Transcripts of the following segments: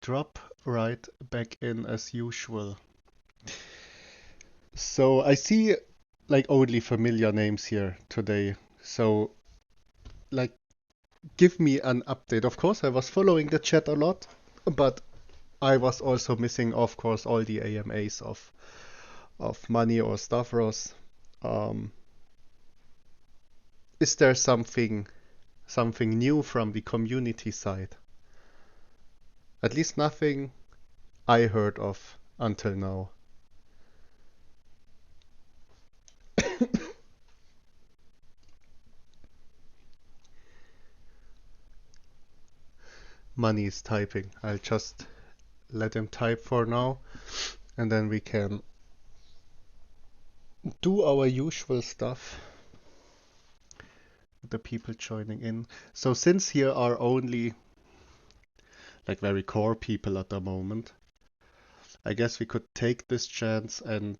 drop right back in as usual. So I see like only familiar names here today. So like give me an update. Of course, I was following the chat a lot, but I was also missing, of course, all the AMAs of Money or Stavros. Um, is there something new from the community side? At least nothing I heard of until now. Money is typing. I'll just let him type for now, and then we can do our usual stuff. The people joining in. So since here are only like very core people at the moment, I guess we could take this chance and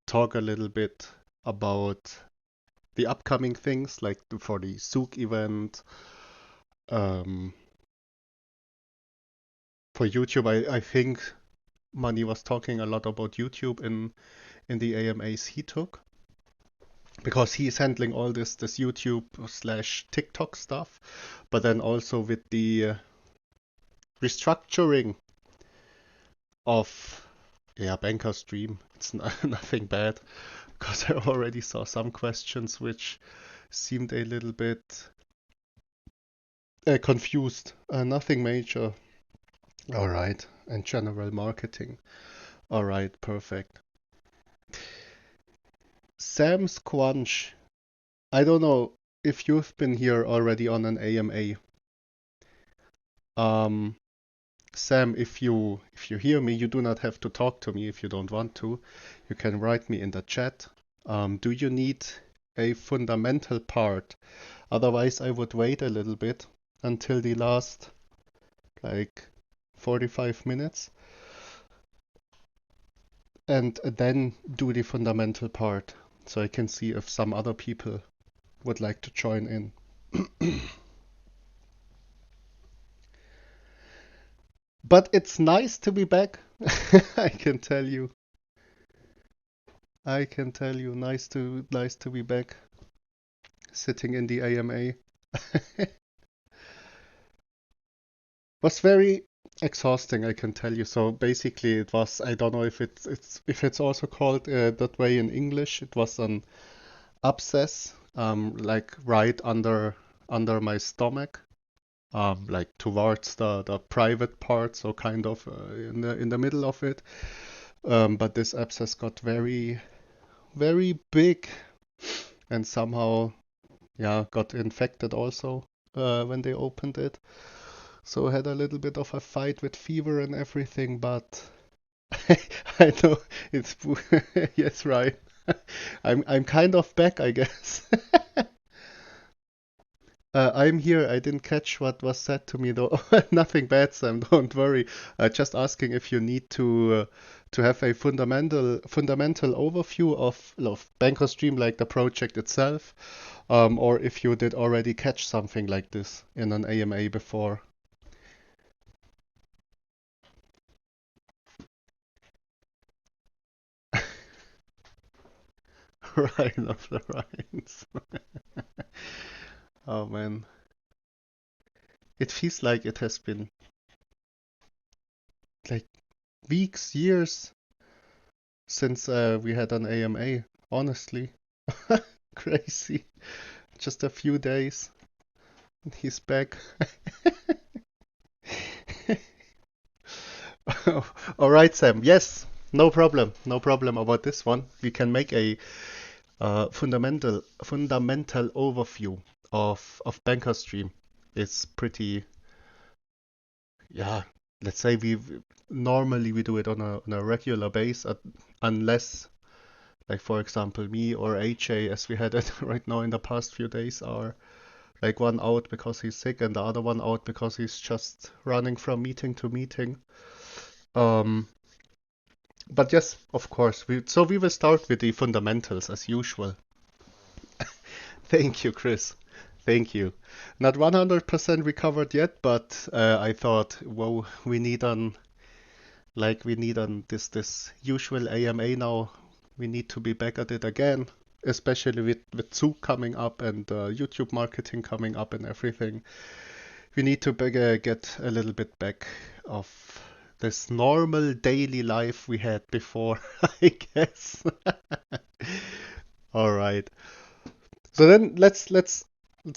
talk a little bit about the upcoming things, like for the Zook event. Um, for YouTube, I think Money was talking a lot about YouTube in the AMAs he took, because he's handling all this YouTube slash TikTok stuff, but then also with the restructuring of BannkersDream. It's nothing bad, because I already saw some questions which seemed a little bit confused. Nothing major. All right, and general marketing. All right, perfect. Sam Squanch. I don't know if you've been here already on an AMA. Um, Sam, if you hear me, you do not have to talk to me if you don't want to. You can write me in the chat. Do you need a fundamental part? Otherwise, I would wait a little bit until the last, like, 45 minutes, and then do the fundamental part, so I can see if some other people would like to join in. But it's nice to be back. I can tell you. Nice to be back, sitting in the AMA. Was very exhausting, I can tell you. So basically, it was, I don't know if it's also called that way in English. It was an abscess, like right under my stomach, like towards the private part, so kind of in the middle of it. But this abscess got very very big, and somehow, yeah, got infected also when they opened it. So I had a little bit of a fight with fever and everything, but I know it's yes, right. I'm kind of back, I guess. I'm here. I didn't catch what was said to me though. Nothing bad, Sam. Don't worry. Just asking if you need to have a fundamental overview of BankersDream, like the project itself, or if you did already catch something like this in an AMA before. Rhine of the Rhines. Oh man, it feels like it has been like weeks, years since we had an AMA. Honestly, crazy. Just a few days, and he's back. All right, Sam. Yes, no problem. No problem about this one. We can make a fundamental overview of BankersDream. It's pretty, yeah. Let's say normally we do it on a regular base, unless, like for example, me or AJ, as we had it right now in the past few days, are like one out because he's sick and the other one out because he's just running from meeting to meeting. Um, but yes, of course. So we will start with the fundamentals as usual. Thank you, Chris. Thank you. Not 100% recovered yet, but I thought, whoa, we need on this usual AMA now. We need to be back at it again, especially with Zoom coming up and YouTube marketing coming up and everything. We need to get a little bit back of this normal daily life we had before, I guess. All right. So then let's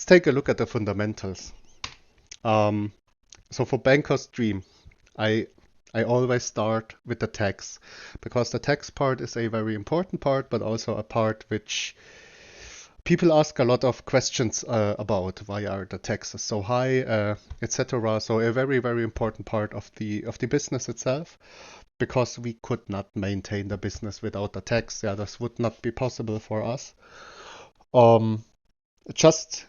take a look at the fundamentals. Um, so for Banker's Dream, I I always start with the tax because the tax part is a very important part, but also a part which people ask a lot of questions about. Why are the taxes so high, etc. So a very important part of the business itself, because we could not maintain the business without the tax. Yeah, this would not be possible for us. Um, just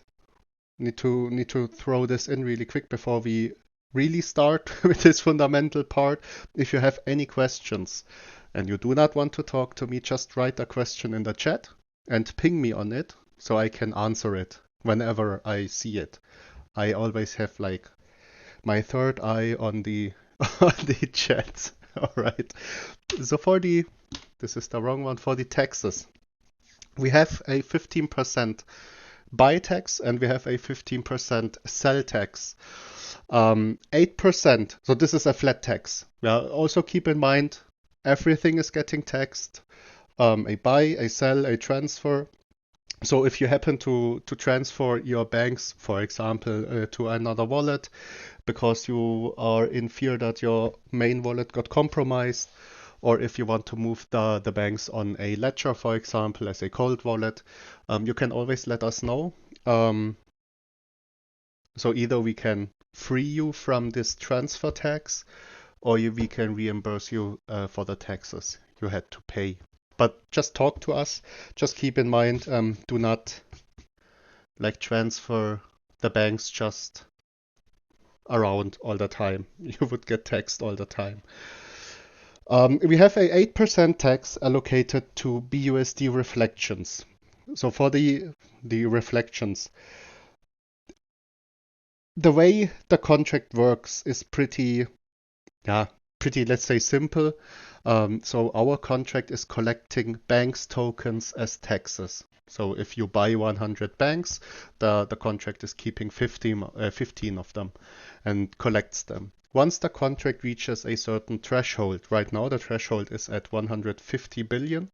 need to throw this in really quick before we really start with this fundamental part. If you have any questions and you do not want to talk to me, just write a question in the chat and ping me on it so I can answer it whenever I see it. I always have like my third eye on the on the chat. All right. So this is the wrong one, for the taxes. We have a 15% buy tax and we have a 15% sell tax. 8%, so this is a flat tax. Yeah, also keep in mind everything is getting taxed. A buy, a sell, a transfer. So if you happen to transfer your banks, for example, to another wallet because you are in fear that your main wallet got compromised, or if you want to move the banks on a ledger, for example, as a cold wallet, you can always let us know. So either we can free you from this transfer tax, or we can reimburse you for the taxes you had to pay. But just talk to us. Just keep in mind, do not like transfer the banks just around all the time. You would get taxed all the time. We have a 8% tax allocated to BUSD reflections. So for the reflections, the way the contract works is pretty, let's say, simple. So our contract is collecting banks tokens as taxes. So if you buy 100 banks, the contract is keeping 15 of them and collects them. Once the contract reaches a certain threshold, right now the threshold is at 150 billion,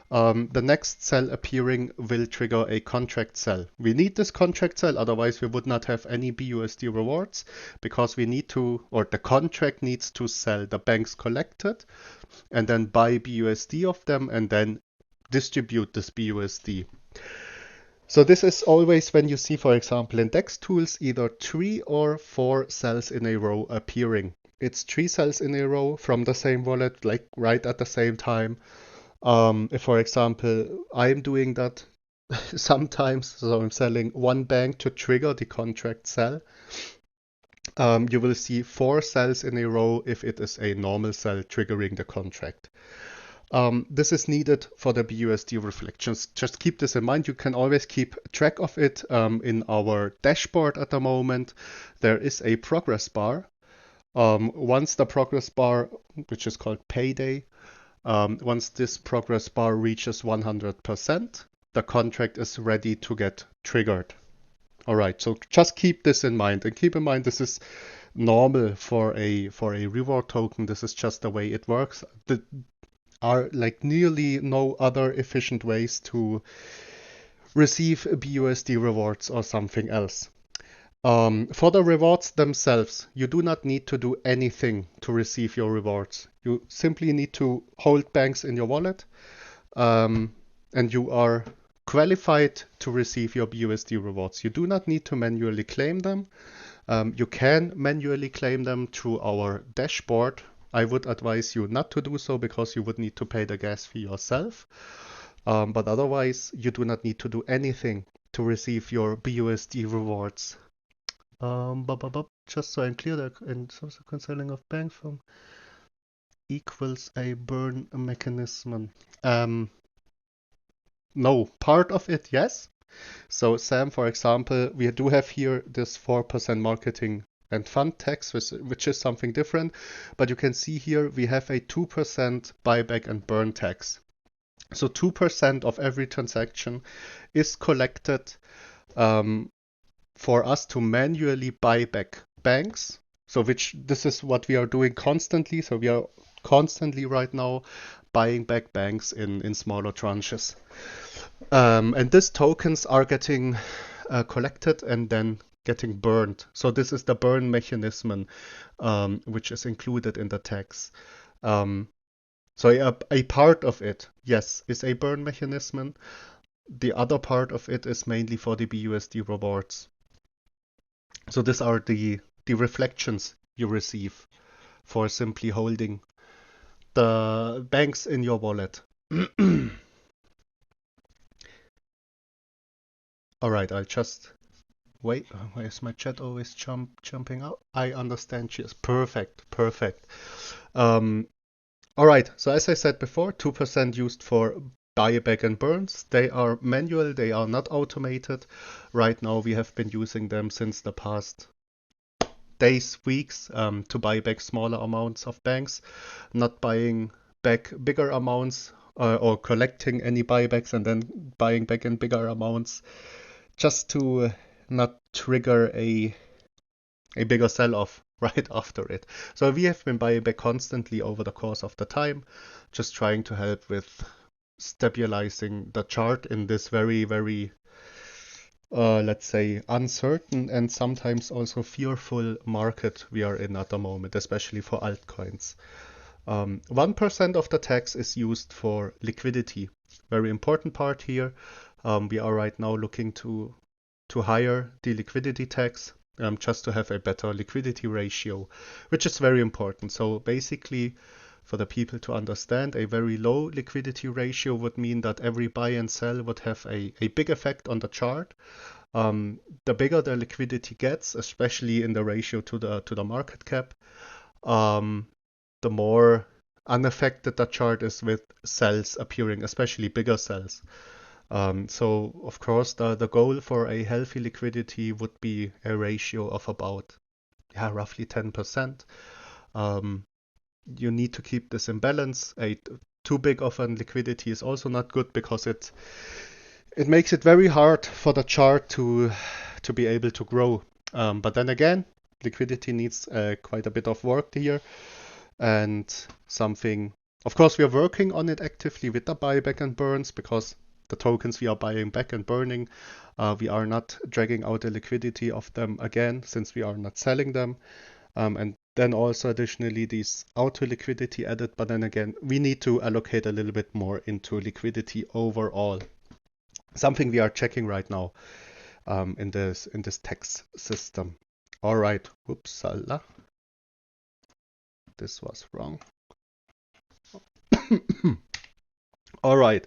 the next cell appearing will trigger a contract cell. We need this contract cell, otherwise we would not have any BUSD rewards, because we need to, or the contract needs to sell the banks collected and then buy BUSD of them and then distribute this BUSD. So this is always when you see, for example, in Dextools, either 3 or 4 cells in a row appearing. It's 3 cells in a row from the same wallet, like right at the same time. If, for example, I'm doing that sometimes, so I'm selling one bank to trigger the contract cell, you will see 4 cells in a row if it is a normal cell triggering the contract. This is needed for the BUSD reflections. Just keep this in mind. You can always keep track of it in our dashboard at the moment. There is a progress bar. Once the progress bar, which is called payday, once this progress bar reaches 100%, the contract is ready to get triggered. All right, so just keep this in mind, and keep in mind this is normal for a reward token. This is just the way it works. There are like nearly no other efficient ways to receive BUSD rewards or something else. For the rewards themselves, you do not need to do anything to receive your rewards. You simply need to hold banks in your wallet, and you are qualified to receive your BUSD rewards. You do not need to manually claim them. You can manually claim them through our dashboard. I would advise you not to do so because you would need to pay the gas fee yourself. But otherwise, you do not need to do anything to receive your BUSD rewards. Just so I'm clear, that in subsequent selling of bank from equals a burn mechanism. No, part of it, yes. So Sam, for example, we do have here this 4% marketing and fund tax, which is something different. But you can see here we have a 2% buyback and burn tax. So 2% of every transaction is collected for us to manually buy back banks. So this is what we are doing constantly. So we are constantly right now buying back banks in smaller tranches. And these tokens are getting collected and then getting burned. So this is the burn mechanism, which is included in the tax. So a part of it, yes, is a burn mechanism. The other part of it is mainly for the BUSD rewards. So these are the reflections you receive for simply holding the banks in your wallet. All right, I'll just wait. Why is my chat always jumping out? I understand. Cheers. Perfect. All right. So as I said before, 2% used for buyback and burns. They are manual. They are not automated. Right now, we have been using them since the past days, weeks, to buy back smaller amounts of banks, not buying back bigger amounts or collecting any buybacks and then buying back in bigger amounts, just to not trigger a bigger sell-off right after it. So we have been buying back constantly over the course of the time, just trying to help with stabilizing the chart in this very, very let's say, uncertain and sometimes also fearful market we are in at the moment, especially for altcoins. 1% of the tax is used for liquidity. Very important part here. We are right now looking to hire the liquidity tax just to have a better liquidity ratio, which is very important. So basically, for the people to understand, a very low liquidity ratio would mean that every buy and sell would have a big effect on the chart. The bigger the liquidity gets, especially in the ratio to the market cap, the more unaffected the chart is with sells appearing, especially bigger sells. So of course the goal for a healthy liquidity would be a ratio of about roughly 10%. You need to keep this in balance. Too big of a liquidity is also not good because it makes it very hard for the chart to be able to grow. But then again, liquidity needs quite a bit of work here, and something. Of course, we are working on it actively with the buyback and burns, because the tokens we are buying back and burning, we are not dragging out the liquidity of them again, since we are not selling them. And then also additionally these auto liquidity added, but then again, we need to allocate a little bit more into liquidity overall. Something we are checking right now in this tax system. All right, whoopsala. This was wrong. All right.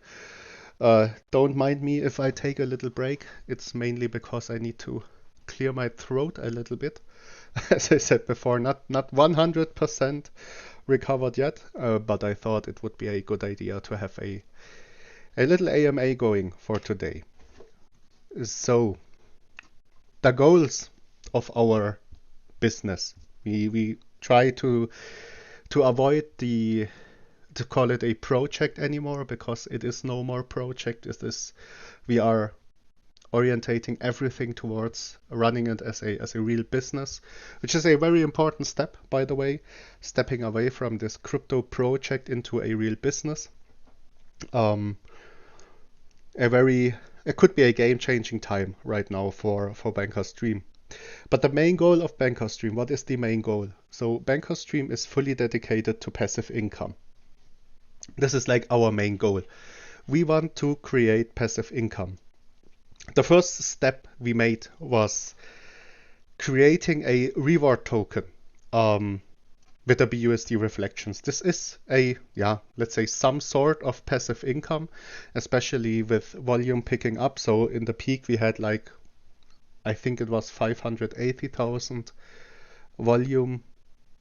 Don't mind me if I take a little break. It's mainly because I need to clear my throat a little bit. As I said before, not 100% recovered yet, but I thought it would be a good idea to have a little AMA going for today. So, the goals of our business. We try to avoid to call it a project anymore, because it is no more project. We are orientating everything towards running it as a real business, which is a very important step, by the way, stepping away from this crypto project into a real business. It could be a game-changing time right now for BannkersDream. But the main goal of BannkersDream, what is the main goal? So BannkersDream is fully dedicated to passive income. This is like our main goal. We want to create passive income. The first step we made was creating a reward token with the BUSD reflections. This is let's say some sort of passive income, especially with volume picking up. So in the peak we had I think it was 580,000 volume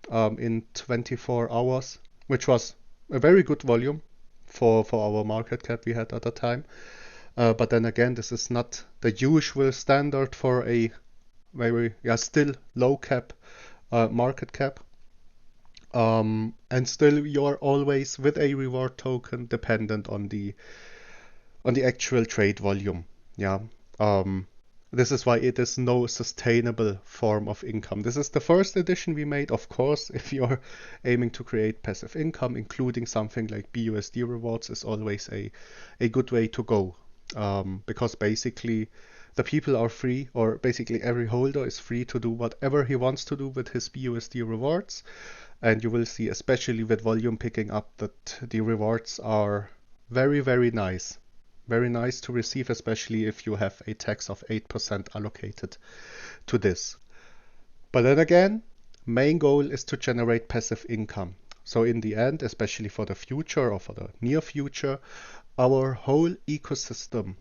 in 24 hours, which was a very good volume for our market cap we had at the time. But then again, this is not the usual standard for a very still low cap market cap. And still you're always with a reward token dependent on the actual trade volume. Yeah. Um, this is why it is no sustainable form of income. This is the first edition we made. Of course, if you're aiming to create passive income, including something like BUSD rewards is always a good way to go. Because basically the people are free, or basically every holder is free to do whatever he wants to do with his BUSD rewards. And you will see, especially with volume picking up, that the rewards are very, very nice. Very nice to receive, especially if you have a tax of 8% allocated to this. But then again, main goal is to generate passive income. So in the end, especially for the future or for the near future, our whole ecosystem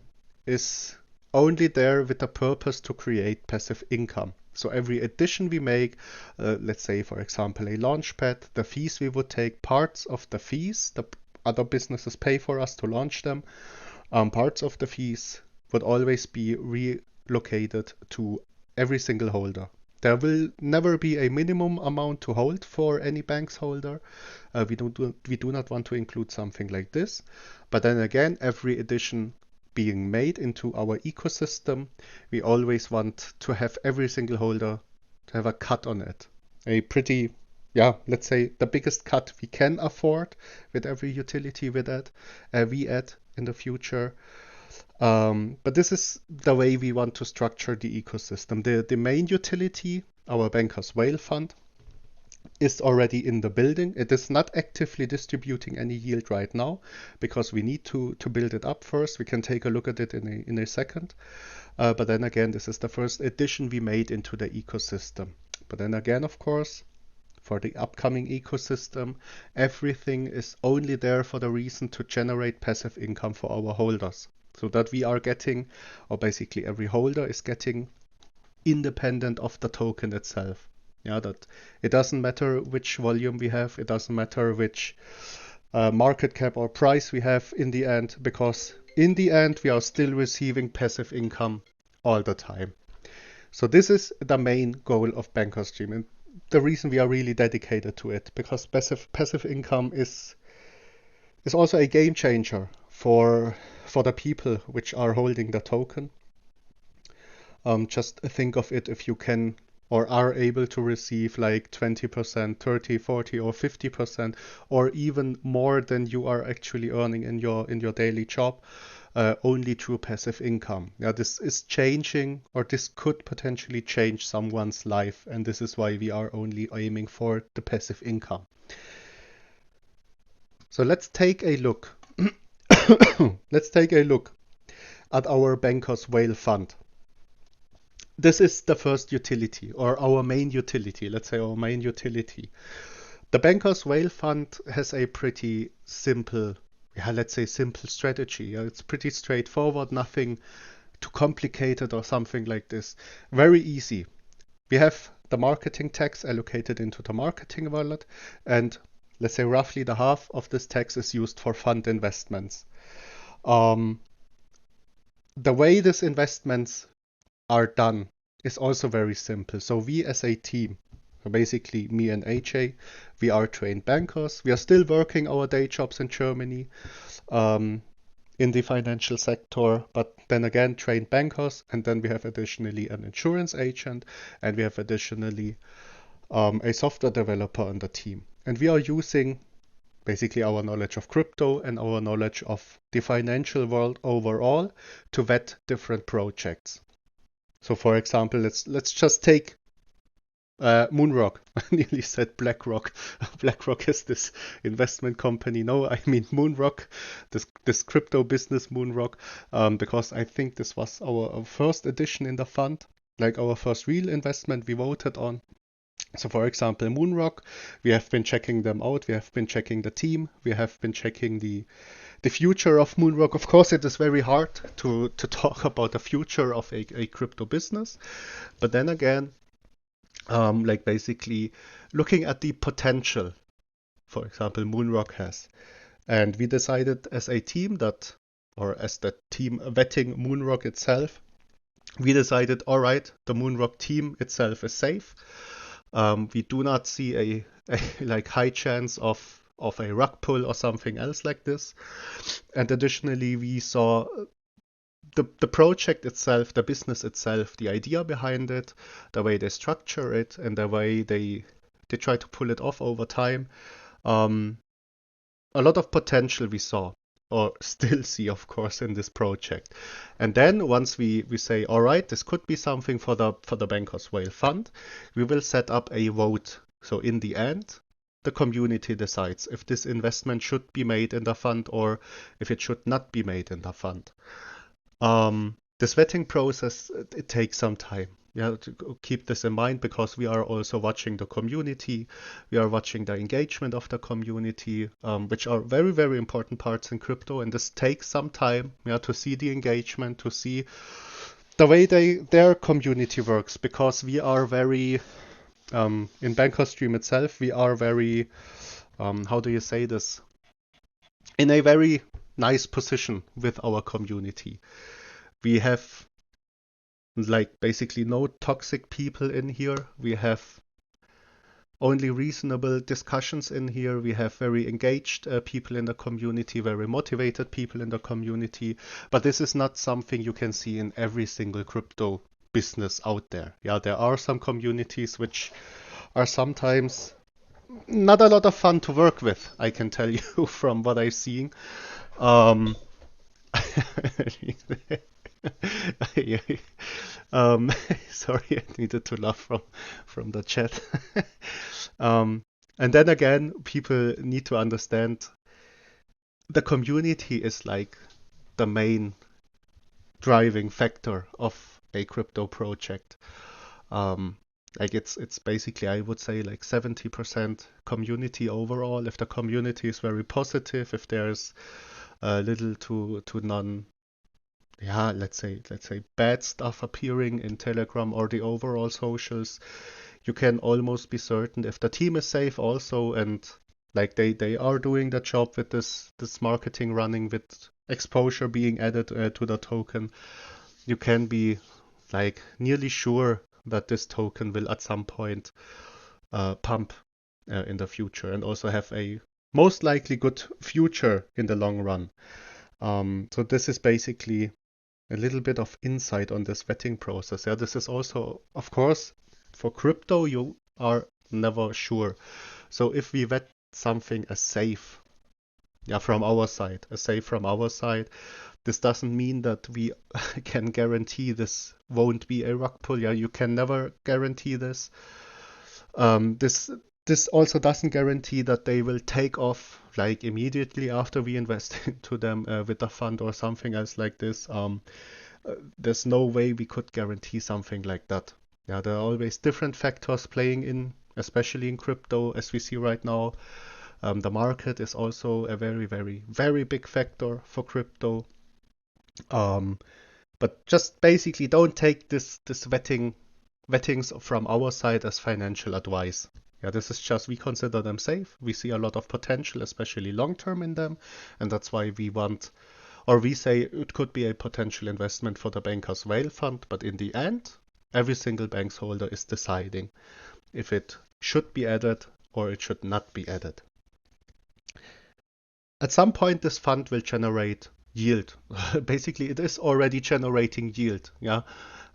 is only there with the purpose to create passive income. So every addition we make, let's say for example a launchpad, the fees we would take, parts of the fees the other businesses pay for us to launch them, parts of the fees would always be relocated to every single holder. There will never be a minimum amount to hold for any bank's holder. We do not want to include something like this. But then again, every addition being made into our ecosystem, we always want to have every single holder to have a cut on it. A pretty, let's say the biggest cut we can afford with every utility we add in the future. But this is the way we want to structure the ecosystem. The main utility, our Bankers Whale Fund, is already in the building. It is not actively distributing any yield right now because we need to build it up first. We can take a look at it in a second. But then again, this is the first addition we made into the ecosystem. But then again, of course, for the upcoming ecosystem, everything is only there for the reason to generate passive income for our holders. So that we are getting, or basically every holder is getting, independent of the token itself. Yeah, that it doesn't matter which volume we have, it doesn't matter which market cap or price we have in the end, because in the end we are still receiving passive income all the time. So this is the main goal of BankersDream, and the reason we are really dedicated to it, because passive income is also a game changer for the people which are holding the token. Just think of it, if you can or are able to receive like 20%, 30, 40 or 50%, or even more than you are actually earning in your daily job, only through passive income. Yeah, this is changing, or this could potentially change someone's life, and this is why we are only aiming for the passive income. So let's take a look. Let's take a look at our Bankers Whale Fund. This is the first utility, or our main utility. Let's say our main utility. The Bankers Whale Fund has a pretty simple, let's say simple strategy. It's pretty straightforward, nothing too complicated or something like this. Very easy. We have the marketing tax allocated into the marketing wallet, and let's say roughly the half of this tax is used for fund investments. The way these investments are done is also very simple. So we as a team, so basically me and AJ, we are trained bankers. We are still working our day jobs in Germany in the financial sector, but then again trained bankers, and then we have additionally an insurance agent, and we have additionally a software developer on the team. And we are using basically our knowledge of crypto and our knowledge of the financial world overall to vet different projects. So for example, let's just take Moonrock. I nearly said BlackRock. BlackRock is this investment company. No, I mean Moonrock, this crypto business Moonrock, because I think this was our first edition in the fund, like our first real investment we voted on. So for example, Moonrock, we have been checking them out, we have been checking the team, we have been checking the future of Moonrock. Of course, it is very hard to talk about the future of a crypto business, but then again, like basically looking at the potential, for example, Moonrock has. And we decided as a team that or as the team vetting Moonrock itself, we decided, all right, the Moonrock team itself is safe. We do not see a like high chance of a rug pull or something else like this. And additionally, we saw the project itself, the business itself, the idea behind it, the way they structure it, and the way they try to pull it off over time. A lot of potential we saw, or still see, of course, in this project. And then once we say, all right, this could be something for the Bankers Whale Fund, we will set up a vote. So in the end, the community decides if this investment should be made in the fund or if it should not be made in the fund. This vetting process, it takes some time. Yeah, to keep this in mind, because we are also watching the community, we are watching the engagement of the community, which are very, very important parts in crypto, and this takes some time, yeah, to see the engagement, to see the way their community works, because we are very in BannkersDream itself, we are very how do you say this, in a very nice position with our community. We have like basically no toxic people in here. We have only reasonable discussions in here. We have very engaged people in the community, very motivated people in the community. But this is not something you can see in every single crypto business out there. Yeah, there are some communities which are sometimes not a lot of fun to work with, I can tell you from what I've seen. Um, um, sorry, I needed to laugh from the chat. And then again, people need to understand the community is like the main driving factor of a crypto project. Like it's basically, I would say, like 70% community overall. If the community is very positive, if there's little to none, yeah, let's say bad stuff appearing in Telegram or the overall socials, you can almost be certain if the team is safe also, and like they are doing the job with this marketing running, with exposure being added to the token, you can be like nearly sure that this token will at some point pump in the future and also have a most likely good future in the long run. So this is basically a little bit of insight on this vetting process. Yeah, this is also, of course, for crypto, you are never sure. So if we vet something as safe, yeah, from our side, this doesn't mean that we can guarantee this won't be a rug pull. Yeah, you can never guarantee this. This also doesn't guarantee that they will take off like immediately after we invest into them with a fund or something else like this. There's no way we could guarantee something like that. Yeah, there are always different factors playing in, especially in crypto, as we see right now. The market is also a very, very, very big factor for crypto. But just basically don't take this vettings from our side as financial advice. Yeah, this is just, we consider them safe. We see a lot of potential, especially long term in them, and that's why we want, or we say it could be a potential investment for the Bankers Whale Fund. But in the end, every single banks holder is deciding if it should be added or it should not be added. At some point, this fund will generate yield. Basically, it is already generating yield. Yeah,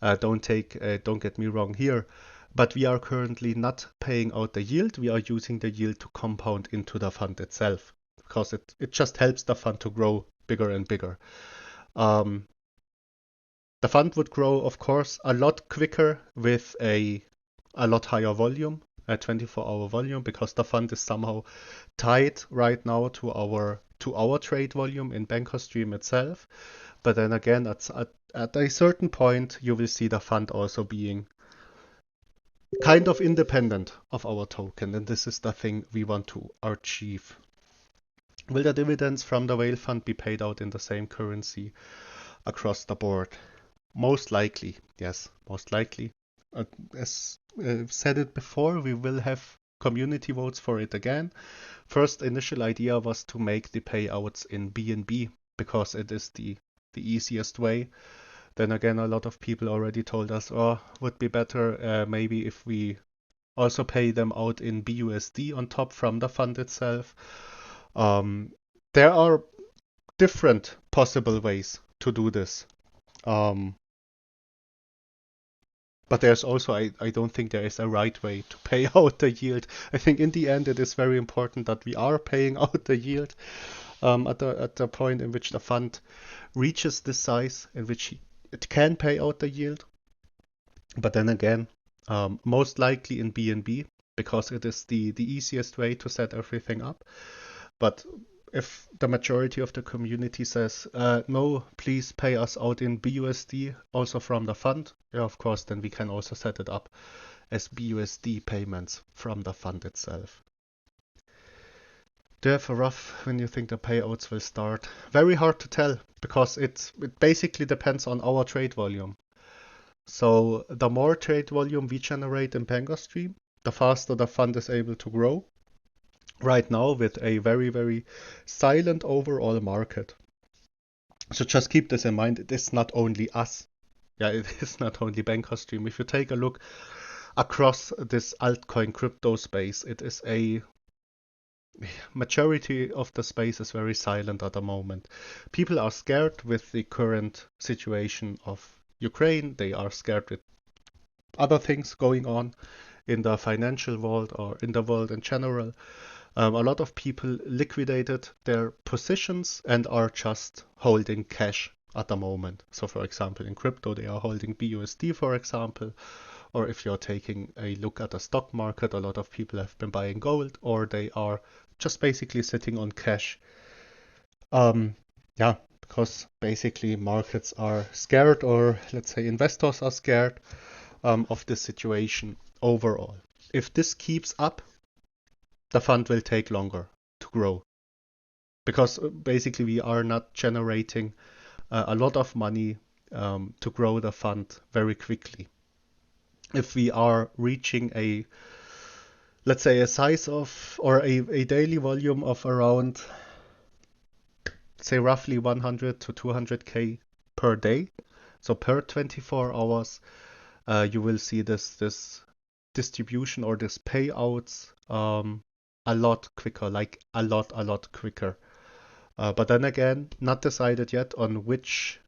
don't get me wrong here, but we are currently not paying out the yield. We are using the yield to compound into the fund itself, because it just helps the fund to grow bigger and bigger. The fund would grow, of course, a lot quicker with a lot higher volume, a 24-hour volume, because the fund is somehow tied right now to our trade volume in BannkersDream itself. But then again, at a certain point, you will see the fund also being kind of independent of our token, and this is the thing we want to achieve. Will the dividends from the whale fund be paid out in the same currency across the board? Most likely, yes, most likely. As said it before, we will have community votes for it again. First initial idea was to make the payouts in BNB, because it is the easiest way. Then again, a lot of people already told us, oh, would be better maybe if we also pay them out in BUSD on top from the fund itself. There are different possible ways to do this. But there's also, I don't think there is a right way to pay out the yield. I think in the end it is very important that we are paying out the yield at the point in which the fund reaches the size in which it can pay out the yield. But then again, most likely in BNB, because it is the easiest way to set everything up. But if the majority of the community says, no, please pay us out in BUSD, also from the fund, yeah, of course, then we can also set it up as BUSD payments from the fund itself. Do you have a rough when you think the payouts will start? Very hard to tell, because it basically depends on our trade volume. So the more trade volume we generate in BannkersDream, the faster the fund is able to grow. Right now with a very, very silent overall market. So just keep this in mind. It is not only us. Yeah, it is not only BannkersDream. If you take a look across this altcoin crypto space, it is a majority of the space is very silent at the moment. People are scared with the current situation of Ukraine. They are scared with other things going on in the financial world or in the world in general. A lot of people liquidated their positions and are just holding cash at the moment. So for example, in crypto, they are holding BUSD, for example. Or if you're taking a look at the stock market, a lot of people have been buying gold, or they are just basically sitting on cash. Yeah, because basically markets are scared, or let's say investors are scared of this situation overall. If this keeps up, the fund will take longer to grow, because basically we are not generating a lot of money to grow the fund very quickly. If we are reaching a, let's say, a size of, or a daily volume of around, say, roughly 100 to 200k per day, so per 24 hours, you will see this distribution or this payouts a lot quicker, like a lot quicker. But then again, not decided yet on which,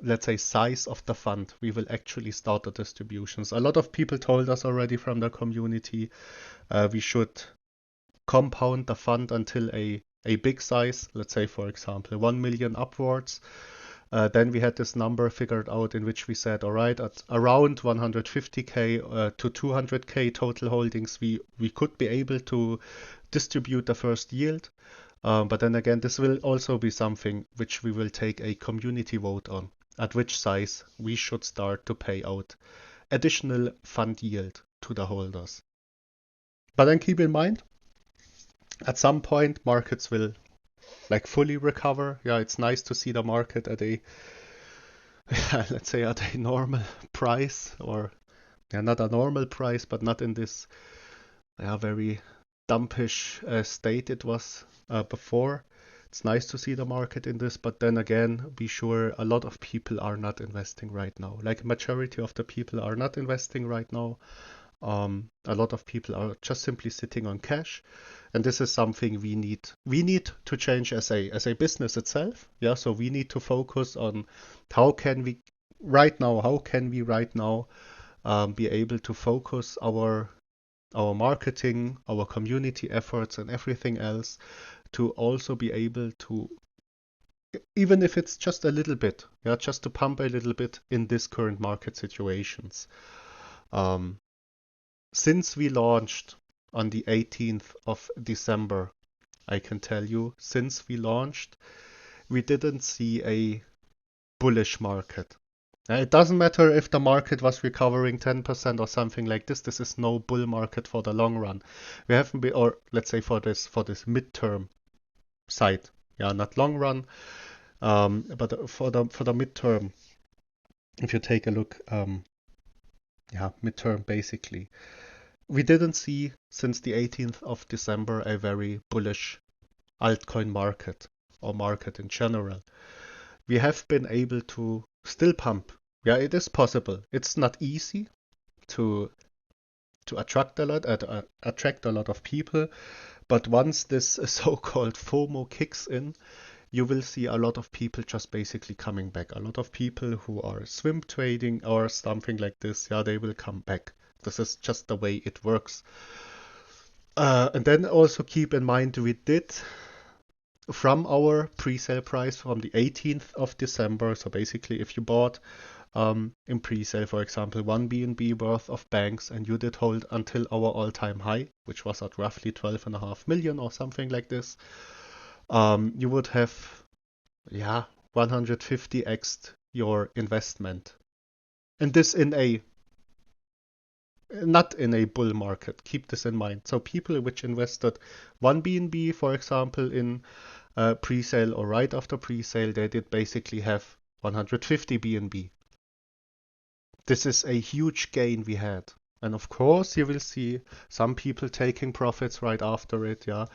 let's say, size of the fund we will actually start the distributions. A lot of people told us already from the community we should compound the fund until a big size, let's say, for example, 1 million upwards. Then we had this number figured out in which we said, all right, at around 150k to 200k total holdings, we could be able to distribute the first yield. But then again, this will also be something which we will take a community vote on, at which size we should start to pay out additional fund yield to the holders. But then keep in mind, at some point, markets will like fully recover. Yeah, it's nice to see the market at a, let's say, at a normal price, or yeah, not a normal price, but not in this very dumpish state it was before. It's nice to see the market in this, but then again, be sure a lot of people are not investing right now. Like a majority of the people are not investing right now. A lot of people are just simply sitting on cash, and this is something we need to change as a business itself. Yeah, so we need to focus on how can we right now be able to focus our marketing, our community efforts, and everything else to also be able to, even if it's just a little bit, yeah, just to pump a little bit in this current market situations. Since we launched on the 18th of December, I can tell you, since we launched, we didn't see a bullish market. It doesn't matter if the market was recovering 10% or something like this. This is no bull market for the long run. We haven't been, or let's say for this midterm side, yeah, not long run, but for the midterm. If you take a look, midterm basically. We didn't see since the 18th of December a very bullish altcoin market or market in general, we have been able to still pump. Yeah, it is possible. It's not easy to attract a lot of people, but once this so-called FOMO kicks in, you will see a lot of people just basically coming back. A lot of people who are swim trading or something like this, yeah, they will come back. This is just the way it works. And then also keep in mind we did from our pre-sale price from the 18th of December. So basically, if you bought in pre-sale, for example, one BNB worth of banks, and you did hold until our all-time high, which was at roughly 12.5 million or something like this, you would have, yeah, 150x your investment. And this not in a bull market. Keep this in mind. So people which invested one BNB, for example, in pre-sale or right after pre-sale, they did basically have 150 BNB. This is a huge gain we had. And of course, you will see some people taking profits right after it, yeah.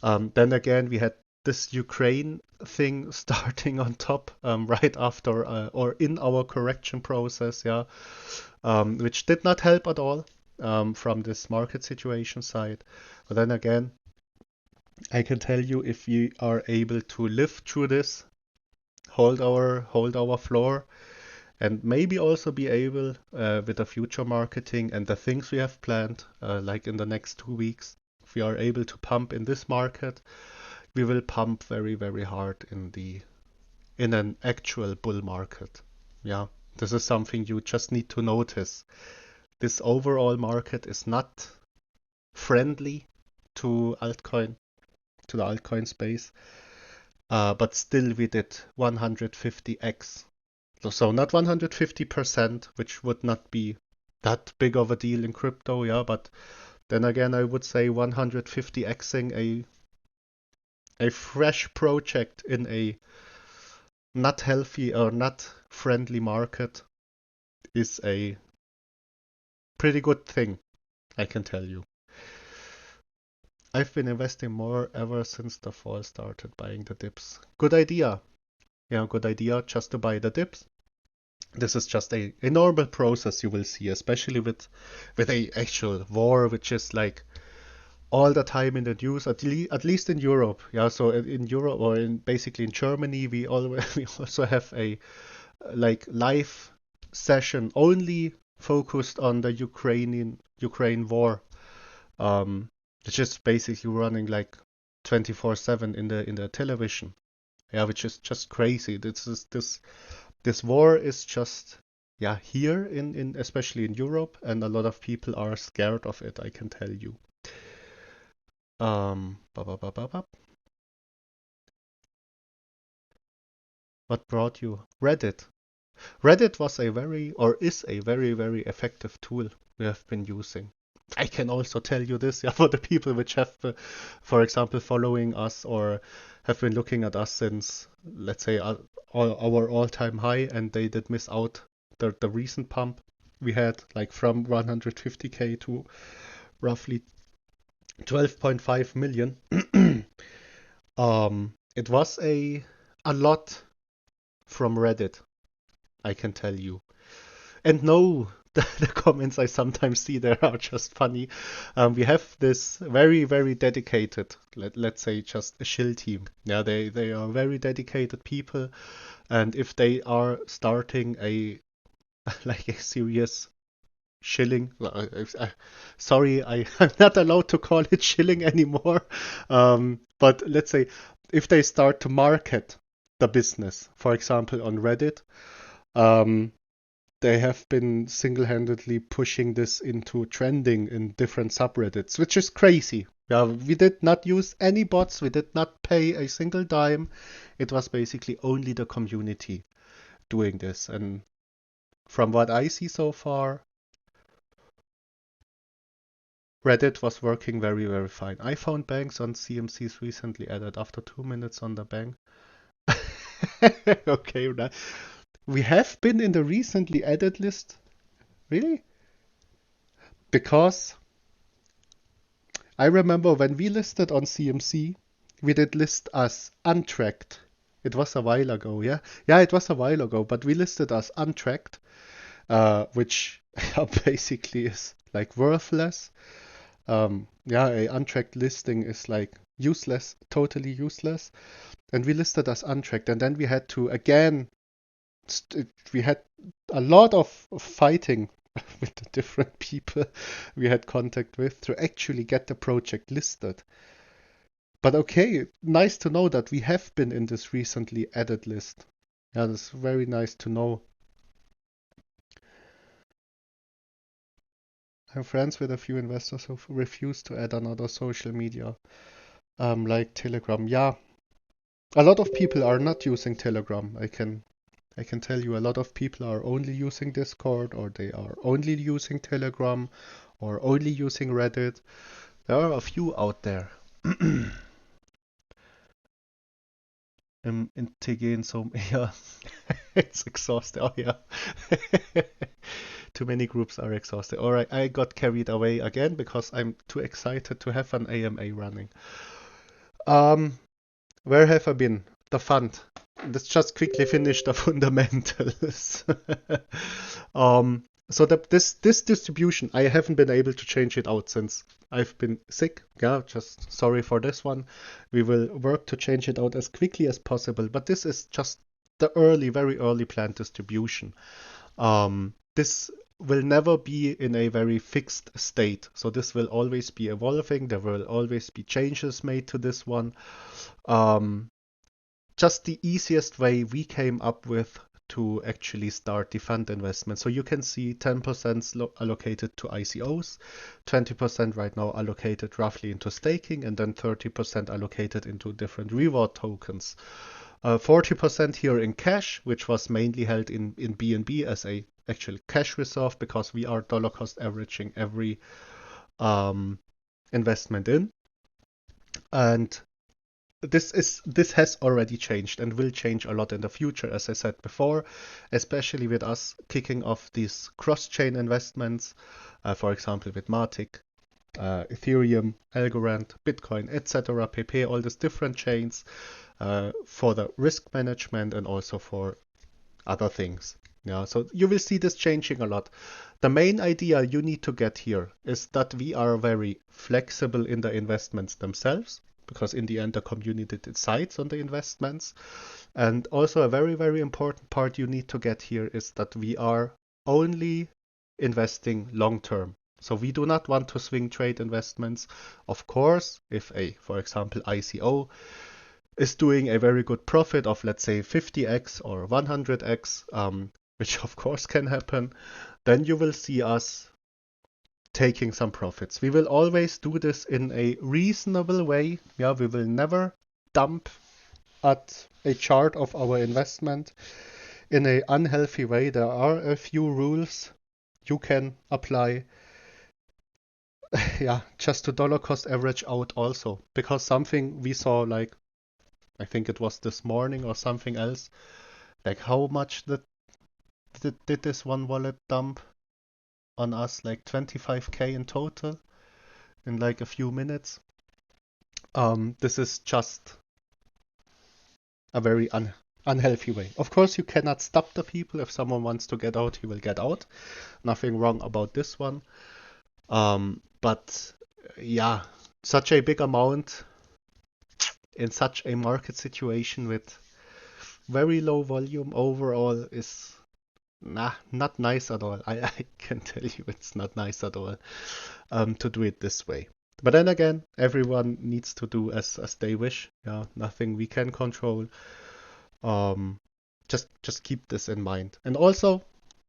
Then again, we had this Ukraine thing starting on top right after or in our correction process, yeah, which did not help at all from this market situation side. But then again, I can tell you if we are able to live through this, hold our floor, and maybe also be able with the future marketing and the things we have planned, like in the next 2 weeks, if we are able to pump in this market, we will pump very, very hard in an actual bull market. Yeah, this is something you just need to notice. This overall market is not friendly to to the altcoin space, but still we did 150x. So not 150%, which would not be that big of a deal in crypto, yeah, but then again, I would say 150xing a fresh project in a not healthy or not friendly market is a pretty good thing, I can tell you. I've been investing more ever since the fall started buying the dips. Good idea. Yeah, good idea just to buy the dips. This is just a normal process you will see, especially with a actual war, which is like all the time in the news, at least in Europe. Yeah, so in Europe or in basically in Germany, we also have a like live session only focused on the Ukraine war, which is basically running like 24/7 in the television. Yeah, which is just crazy. This war is just yeah here in especially in Europe, and a lot of people are scared of it, I can tell you. Ba, ba, ba, ba, ba. What brought you? Reddit. Reddit was a very, or is a very, very effective tool we have been using. I can also tell you this, yeah, for the people which have, for example, following us or have been looking at us since, let's say, our all-time high, and they did miss out the recent pump we had, like from 150k to roughly 12.5 million. It was a lot from Reddit, I can tell you. And no, the comments I sometimes see there are just funny. We have this very, very dedicated, let's say just a shill team. Yeah, they are very dedicated people. And if they are starting a like a serious shilling, sorry, I'm not allowed to call it shilling anymore. But let's say if they start to market the business, for example, on Reddit, they have been single-handedly pushing this into trending in different subreddits, which is crazy. Yeah, we did not use any bots, we did not pay a single dime. It was basically only the community doing this. And from what I see so far, Reddit was working very, very fine. I found banks on CMCs recently added after 2 minutes on the bank. Okay, right. We have been in the recently added list. Really? Because I remember when we listed on CMC, we did list as untracked. It was a while ago, yeah? Yeah, it was a while ago, but we listed as untracked, which basically is like worthless. Yeah, a untracked listing is like useless, totally useless. And we listed as untracked, and then we had to again, we had a lot of fighting with the different people we had contact with to actually get the project listed. But okay, nice to know that we have been in this recently added list. Yeah, that's very nice to know. I'm friends with a few investors who refuse to add another social media, like Telegram. Yeah, a lot of people are not using Telegram. I can tell you a lot of people are only using Discord, or they are only using Telegram, or only using Reddit. There are a few out there. Im Integren so, yeah, it's exhausting. Oh yeah. Too many groups are exhausting. All right, I got carried away again because I'm too excited to have an AMA running. Um, where have I been? The fund. Let's just quickly finish the fundamentals. um, so this distribution, I haven't been able to change it out since I've been sick. Yeah, just sorry for this one. We will work to change it out as quickly as possible. But this is just the very early planned distribution. This will never be in a very fixed state. So this will always be evolving. There will always be changes made to this one. Just the easiest way we came up with to actually start the fund investment. So you can see 10% allocated to ICOs, 20% right now allocated roughly into staking, and then 30% allocated into different reward tokens. 40% here in cash, which was mainly held in BNB as a actual cash reserve, because we are dollar cost averaging every investment in. And this has already changed and will change a lot in the future, as I said before, especially with us kicking off these cross-chain investments, for example with Matic, Ethereum, Algorand, Bitcoin, etc., PP, all these different chains for the risk management and also for other things. Yeah, so you will see this changing a lot. The main idea you need to get here is that we are very flexible in the investments themselves, because in the end the community decides on the investments. And also a very, very important part you need to get here is that we are only investing long term. So we do not want to swing trade investments. Of course, if for example, ICO is doing a very good profit of, let's say, 50x or 100x, which of course can happen, then you will see us taking some profits. We will always do this in a reasonable way. Yeah, we will never dump at a chart of our investment in an unhealthy way. There are a few rules you can apply. Yeah, just to dollar cost average out also, because something we saw, like I think it was this morning or something else, like how much did this one wallet dump on us? Like 25k in total in like a few minutes. This is just a very unhealthy way. Of course, you cannot stop the people. If someone wants to get out, he will get out. Nothing wrong about this one. But yeah, such a big amount in such a market situation with very low volume overall is not nice at all. I can tell you it's not nice at all to do it this way. But then again, everyone needs to do as they wish. Yeah, nothing we can control. Um, just keep this in mind. And also,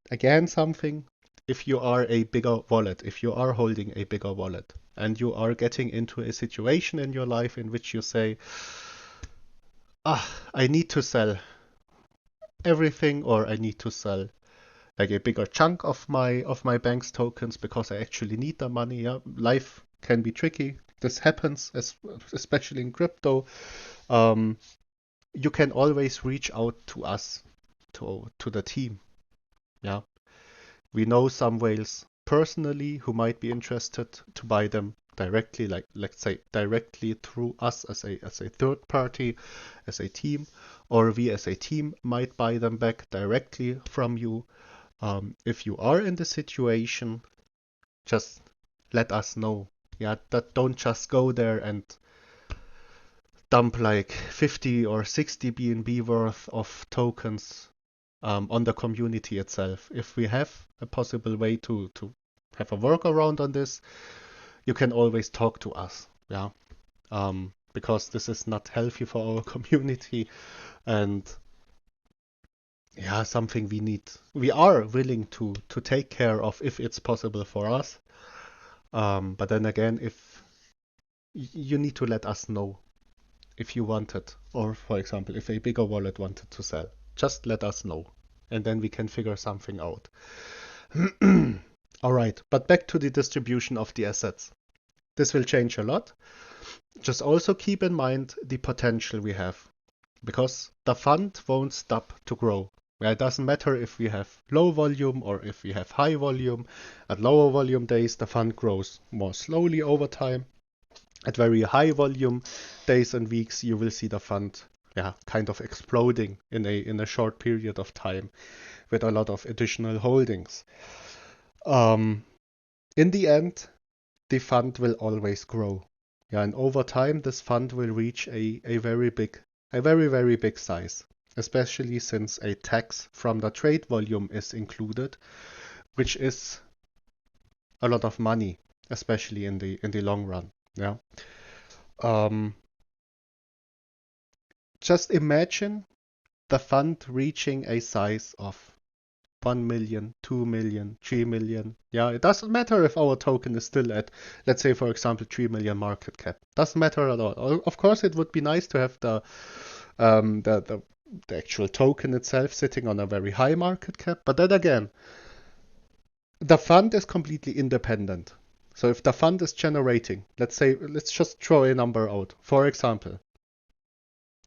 again, something, if you are a bigger wallet, if you are holding a bigger wallet, and you are getting into a situation in your life in which you say, I need to sell everything, or I need to sell like a bigger chunk of my bank's tokens because I actually need the money. Yeah, life can be tricky. This happens, especially in crypto. You can always reach out to us, to the team. Yeah, we know some whales personally who might be interested to buy them directly, like let's say directly through us as a third party, as a team, or we as a team might buy them back directly from you. If you are in the situation, just let us know. Yeah, that don't just go there and dump like 50 or 60 BNB worth of tokens on the community itself. If we have a possible way to have a workaround on this, you can always talk to us. Yeah, because this is not healthy for our community, and yeah, something we are willing to take care of if it's possible for us. But then again, if you need to let us know if you want it, or for example, if a bigger wallet wanted to sell, just let us know, and then we can figure something out. All right, but back to the distribution of the assets. This will change a lot. Just also keep in mind the potential we have, because the fund won't stop to grow. It doesn't matter if we have low volume or if we have high volume. At lower volume days, the fund grows more slowly over time. At very high volume days and weeks, you will see the fund kind of exploding in a short period of time with a lot of additional holdings. In the end, the fund will always grow. Yeah, and over time, this fund will reach a very, very big size, especially since a tax from the trade volume is included, which is a lot of money, especially in the long run. Yeah. Just imagine the fund reaching a size of 1 million, 2 million, 3 million. Yeah, it doesn't matter if our token is still at, let's say, for example, 3 million market cap. Doesn't matter at all. Of course, it would be nice to have the actual token itself sitting on a very high market cap. But then again, the fund is completely independent. So if the fund is generating, let's say, let's just throw a number out. For example,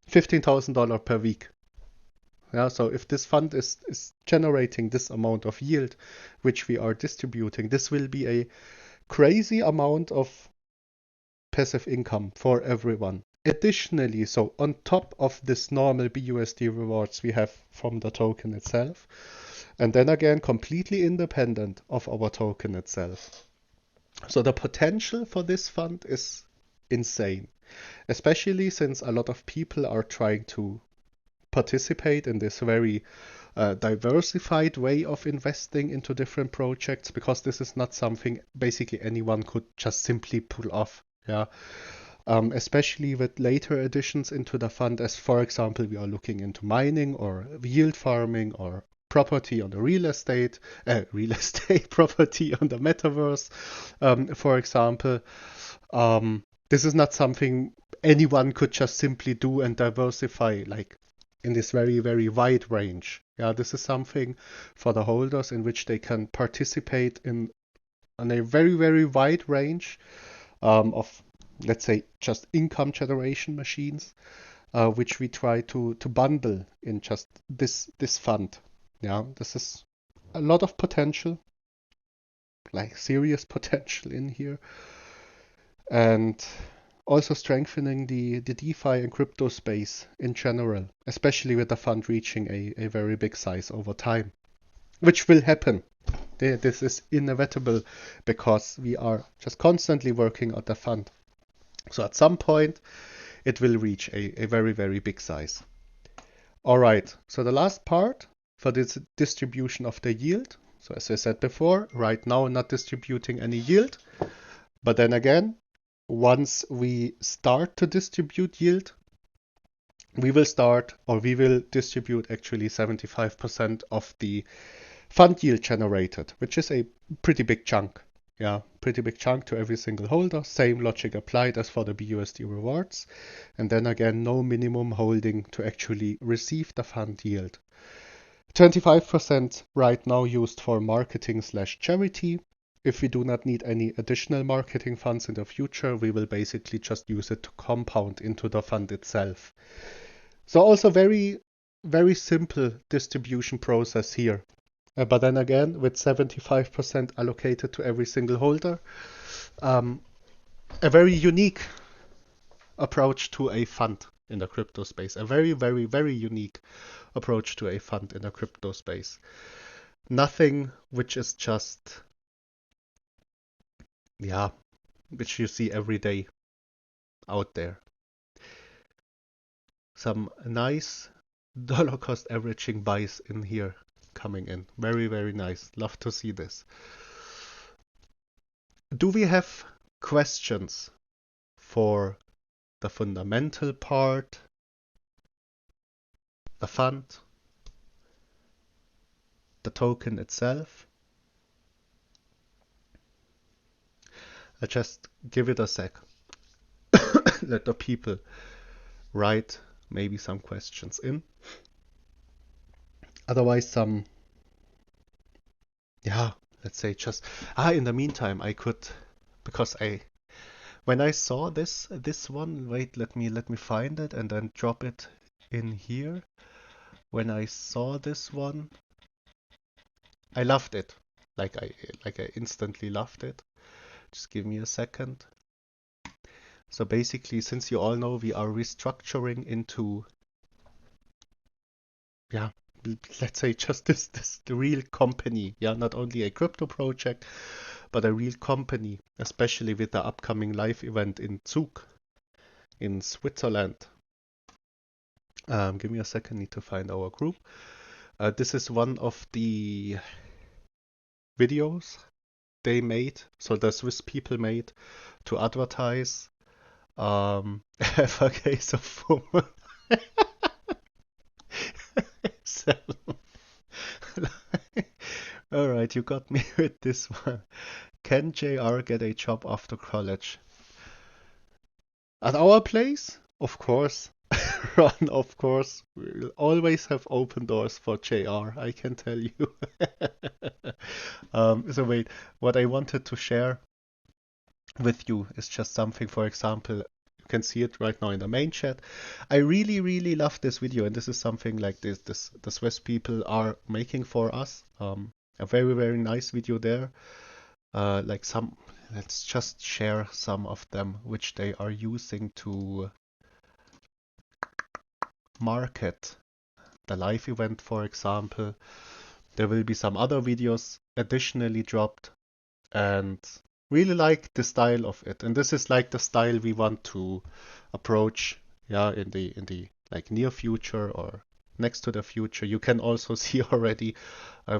$15,000 per week. Yeah, so if this fund is generating this amount of yield, which we are distributing, this will be a crazy amount of passive income for everyone. Additionally, so on top of this normal BUSD rewards we have from the token itself, and then again, completely independent of our token itself. So the potential for this fund is insane, especially since a lot of people are trying to participate in this very diversified way of investing into different projects, because this is not something basically anyone could just simply pull off. Yeah. Especially with later additions into the fund, as for example, we are looking into mining or yield farming or property on the real estate property on the metaverse, for example. This is not something anyone could just simply do and diversify like in this very, very wide range. Yeah, this is something for the holders in which they can participate in a very, very wide range of, let's say, just income generation machines, which we try to bundle in just this fund. Yeah, this is a lot of potential, like serious potential in here, and also strengthening the DeFi and crypto space in general, especially with the fund reaching a very big size over time, which will happen. This is inevitable because we are just constantly working on the fund. So at some point, it will reach a very, very big size. All right, so the last part for this distribution of the yield. So as I said before, right now not distributing any yield, but then again, once we start to distribute yield, we will distribute actually 75% of the fund yield generated, which is a pretty big chunk. Yeah, pretty big chunk to every single holder. Same logic applied as for the BUSD rewards. And then again, no minimum holding to actually receive the fund yield. 25% right now used for marketing/charity. If we do not need any additional marketing funds in the future, we will basically just use it to compound into the fund itself. So also very, very simple distribution process here. But then again, with 75% allocated to every single holder, a very unique approach to a fund in the crypto space. A very, very, very unique approach to a fund in the crypto space. Nothing which is just, yeah, which you see every day out there. Some nice dollar cost averaging buys in here coming in. Very, very nice. Love to see this. Do we have questions for the fundamental part, the fund, the token itself? I just give it a sec. Let the people write maybe some questions in. Otherwise, yeah, let's say just, in the meantime, I could, because when I saw this one, wait, let me find it and then drop it in here. When I saw this one, I loved it. Like I instantly loved it. Just give me a second. So basically, since you all know we are restructuring into, yeah, let's say just the real company, yeah, not only a crypto project, but a real company, especially with the upcoming live event in Zug, in Switzerland. Give me a second, need to find our group. This is one of the videos they made, so the Swiss people made to advertise have a case of FOMO. Alright, you got me with this one. Can JR get a job after college? At our place? Of course. Ron, of course. We'll always have open doors for JR, I can tell you. So wait, what I wanted to share with you is just something, for example, you can see it right now in the main chat. I really, really love this video, and this is something like this the Swiss people are making for us. A very, very nice video there. Let's just share some of them which they are using to market the live event, for example. There will be some other videos additionally dropped, and really like the style of it. And this is like the style we want to approach, yeah, in the like near future or next to the future. You can also see already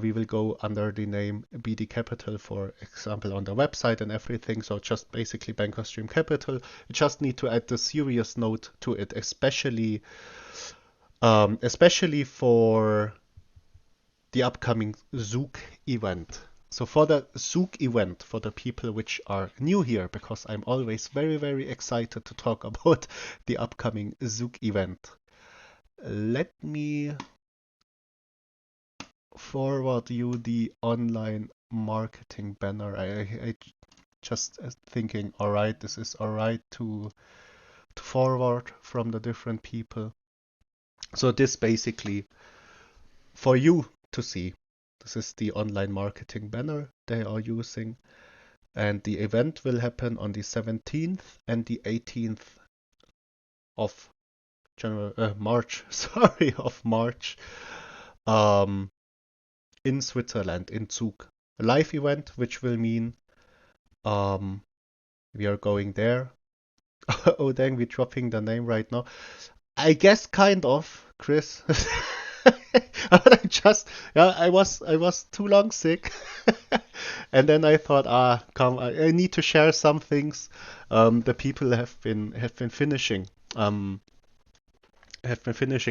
we will go under the name BD Capital, for example, on the website and everything. So just basically BannkersDream Capital. You just need to add the serious note to it, especially for the upcoming Zug event. So for the Zug event, for the people which are new here, because I'm always very, very excited to talk about the upcoming Zug event. Let me forward you the online marketing banner. I just thinking, all right, this is all right to forward from the different people. So this basically for you to see. This is the online marketing banner they are using. And the event will happen on the 17th and the 18th of March, sorry, of March, in Switzerland, in Zug. A live event, which will mean we are going there. Oh dang, we're dropping the name right now. I guess kind of, Chris. But I was too long sick. And then I thought, come, I need to share some things. The people have been finishing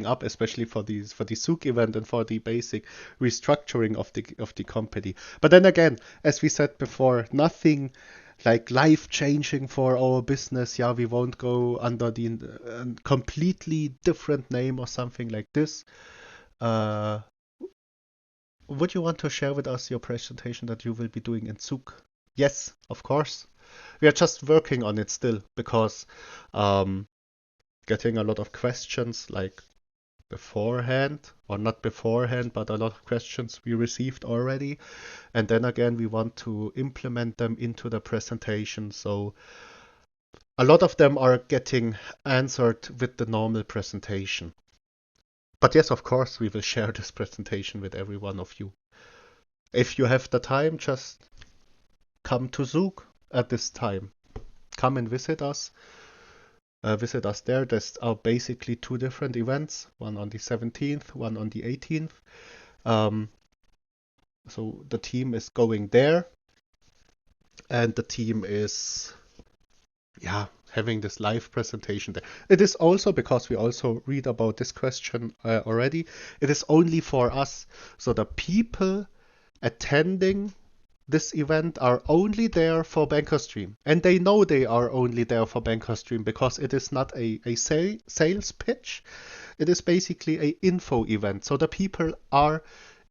up, especially for the Zug event and for the basic restructuring of the company. But then again, as we said before, nothing like life changing for our business. Yeah, we won't go under the completely different name or something like this. Would you want to share with us your presentation that you will be doing in Zug? Yes, of course. We are just working on it still because getting a lot of questions like beforehand, or not beforehand, but a lot of questions we received already. And then again, we want to implement them into the presentation. So A lot of them are getting answered with the normal presentation. But yes, of course, we will share this presentation with every one of you. If you have the time, just come to Zug at this time. Come and visit us. Visit us there. There's basically two different events, one on the 17th, one on the 18th. So the team is going there, and the team is, yeah, having this live presentation there. It is also, because we also read about this question already, it is only for us. So the people attending this event are only there for BankersDream. And they know they are only there for BankersDream because it is not a sales pitch. It is basically a info event. So the people are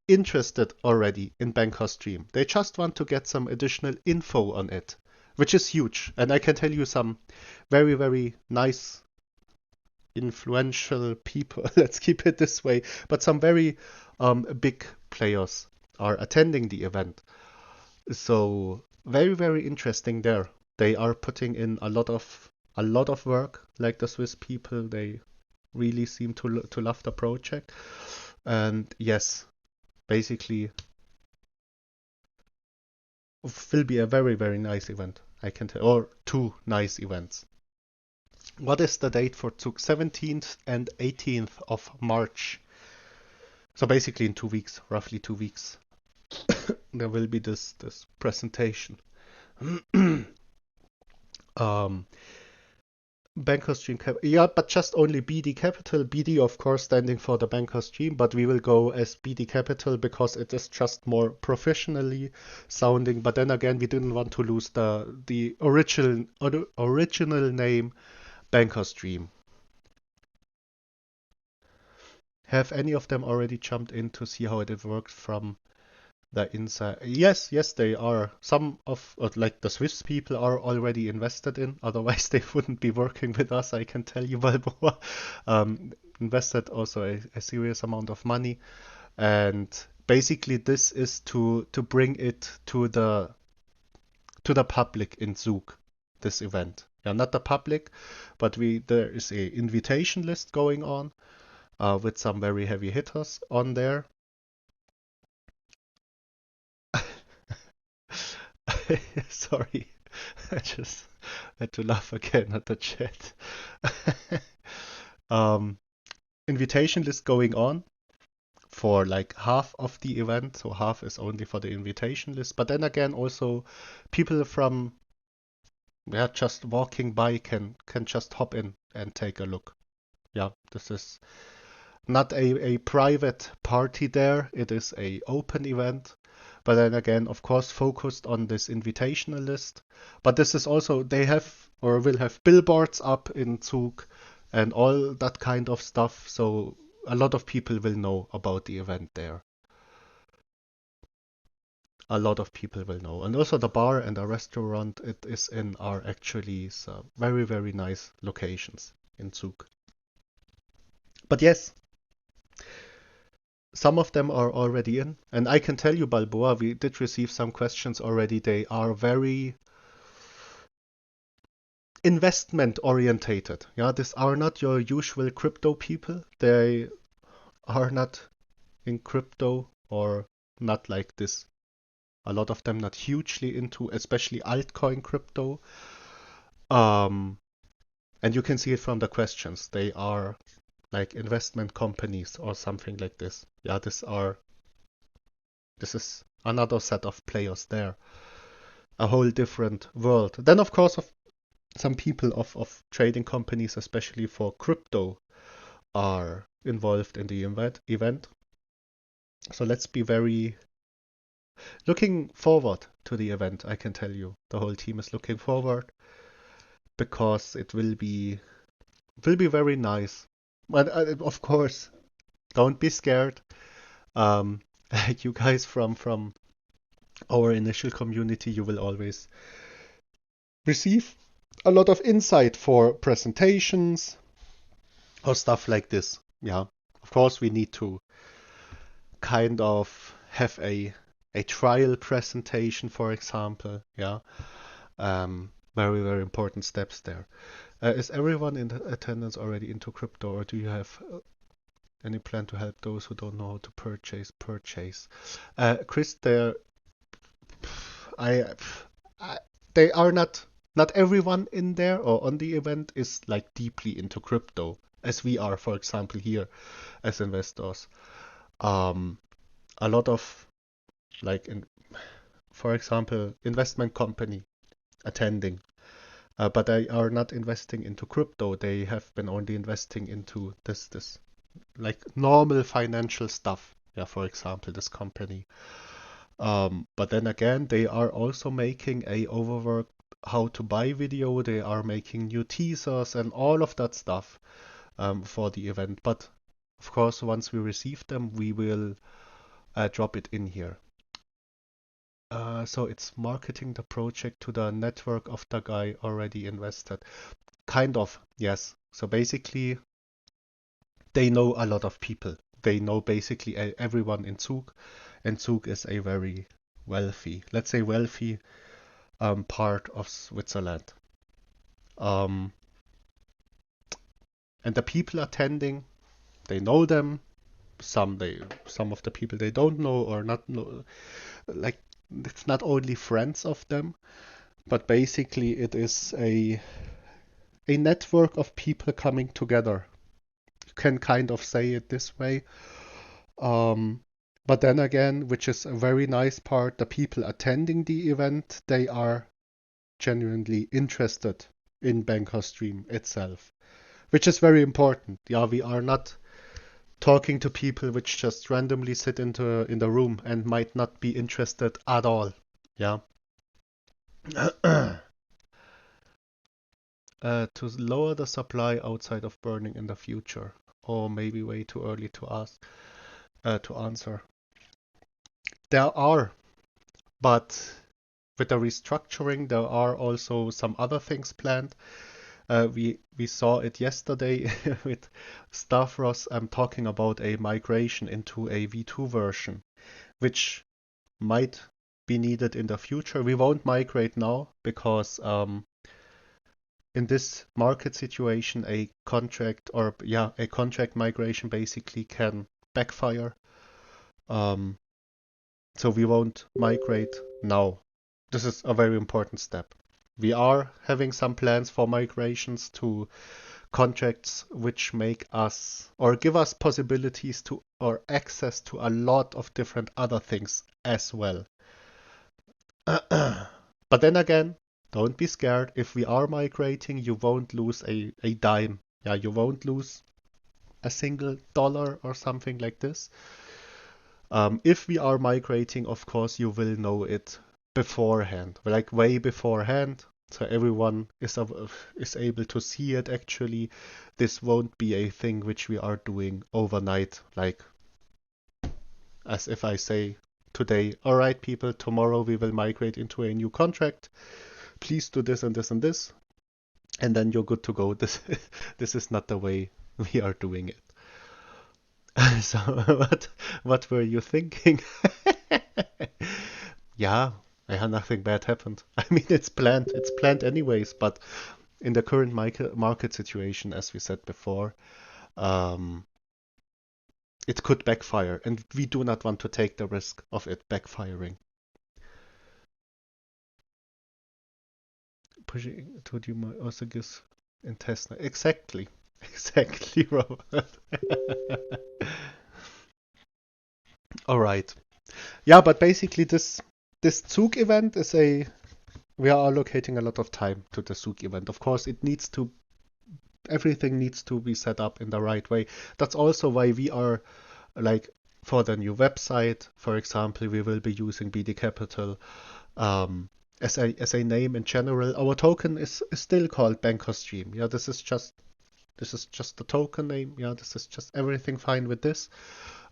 interested already in BankersDream. They just want to get some additional info on it, which is huge. And I can tell you some very, very nice, influential people, let's keep it this way, but some very big players are attending the event. So very, very interesting there. They are putting in a lot of work, like the Swiss people. They really seem to love the project. And yes, basically will be a very, very nice event, I can tell, or two nice events. What is the date for Zug? 17th and 18th of March. So basically in 2 weeks, roughly 2 weeks, there will be this presentation. um, BankersDream yeah, but just only BD Capital. BD, of course, standing for the BankersDream, but we will go as BD Capital because it is just more professionally sounding. But then again, we didn't want to lose the original name BankersDream. Have any of them already jumped in to see how it works from the inside? Yes, they are. Some of, like the Swiss people are already invested in, otherwise they wouldn't be working with us, I can tell you, Balboa. Invested also a serious amount of money. And basically this is to bring it to the public in Zug, this event. Yeah, not the public, but there is a invitation list going on with some very heavy hitters on there. Sorry, I just had to laugh again at the chat. um, Invitation list going on for like half of the event, so half is only for the invitation list. But then again, also people from just walking by can just hop in and take a look. Yeah, this is not a private party there. It is a open event. But then again, of course, focused on this invitational list. But this is also, they have or will have billboards up in Zug and all that kind of stuff. So a lot of people will know about the event there. A lot of people will know. And also the bar and the restaurant it is in are actually very, very nice locations in Zug. But yes, some of them are already in. And I can tell you, Balboa, we did receive some questions already. They are very investment orientated. Yeah, these are not your usual crypto people. They are not in crypto or not like this. A lot of them not hugely into, especially altcoin crypto. And you can see it from the questions. They are like investment companies or something like this. Yeah, this is another set of players there. A whole different world. Then of course some people of trading companies, especially for crypto, are involved in the event. So let's be very looking forward to the event, I can tell you. The whole team is looking forward because it will be very nice. But of course, don't be scared. Um, you guys from our initial community, you will always receive a lot of insight for presentations or stuff like this. Yeah, of course, we need to kind of have a trial presentation, for example. Yeah, Very, very important steps there. Is everyone in the attendance already into crypto, or do you have any plan to help those who don't know how to purchase? Chris, I, I they are not everyone in there or on the event is like deeply into crypto, as we are, for example, here as investors. Um, a lot of like for example, investment company attending, but they are not investing into crypto. They have been only investing into this like normal financial stuff. Yeah, for example, this company. But then again, they are also making a overworked how to buy video. They are making new teasers and all of that stuff for the event. But of course, once we receive them, we will drop it in here. So it's marketing the project to the network of the guy already invested. Kind of, yes. So basically, they know a lot of people. They know basically everyone in Zug, and Zug is a very wealthy, let's say wealthy part of Switzerland. Um, and the people attending, they know them. Some of the people they don't know or not know. Like it's not only friends of them, but basically it is a network of people coming together. You can kind of say it this way. Um, but then again, which is a very nice part, the people attending the event, they are genuinely interested in BannkersDream itself, which is very important. Yeah, we are not talking to people which just randomly sit in the room and might not be interested at all. Yeah. To lower the supply outside of burning in the future, or maybe way too early to ask to answer. There are, but with the restructuring, there are also some other things planned. We saw it yesterday with Stavros talking about a migration into a V2 version, which might be needed in the future. We won't migrate now because in this market situation, a contract migration basically can backfire. Um, so we won't migrate now. This is a very important step. We are having some plans for migrations to contracts which make us or give us possibilities to or access to a lot of different other things as well. But then again, don't be scared. If we are migrating, you won't lose a dime. Yeah, you won't lose a single dollar or something like this. If we are migrating, of course, you will know it beforehand, like way beforehand. So everyone is able to see it actually. This won't be a thing which we are doing overnight, like as if I say today, all right, people, tomorrow we will migrate into a new contract. Please do this and this and this, and then you're good to go. This is not the way we are doing it. So what were you thinking? Yeah, nothing bad happened. I mean, it's planned. It's planned anyways, but in the current market situation, as we said before, um, it could backfire, and we do not want to take the risk of it backfiring. Pushing to you also gives intestinal. Exactly. Exactly, Robert. All right. Yeah, but basically this Zug event is we are allocating a lot of time to the Zug event. Of course, everything needs to be set up in the right way. That's also why we are like for the new website, for example, we will be using BD Capital as a name in general. Our token is still called BankersDream. Yeah, this is just the token name. Yeah, this is just everything fine with this.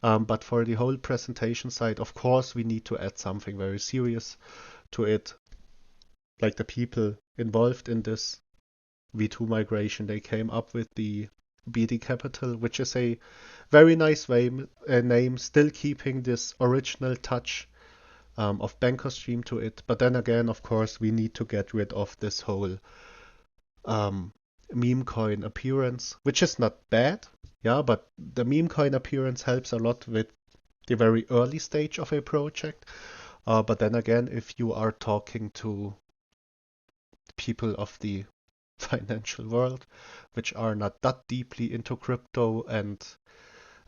But for the whole presentation side, of course, we need to add something very serious to it. Like the people involved in this V2 migration, they came up with the BD Capital, which is a very nice name, still keeping this original touch of BannkersDream to it. But then again, of course, we need to get rid of this whole um, meme coin appearance, which is not bad, yeah, but the meme coin appearance helps a lot with the very early stage of a project. But then again, if you are talking to people of the financial world, which are not that deeply into crypto, and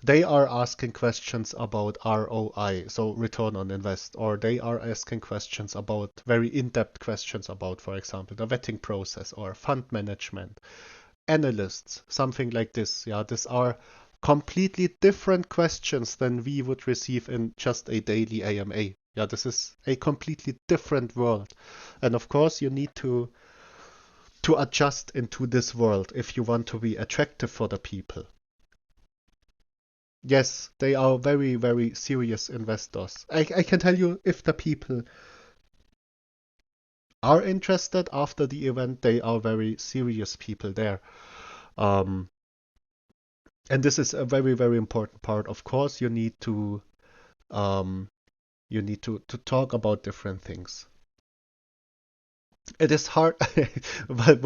they are asking questions about ROI, so return on invest, or they are asking questions about very in-depth questions about, for example, the vetting process or fund management, analysts, something like this. Yeah, these are completely different questions than we would receive in just a daily AMA. Yeah, this is a completely different world. And of course, you need to adjust into this world if you want to be attractive for the people. Yes, they are very, very serious investors. I can tell you if the people are interested after the event, they are very serious people there. Um, and this is a very, very important part. Of course, um, you need to talk about different things. It is hard, but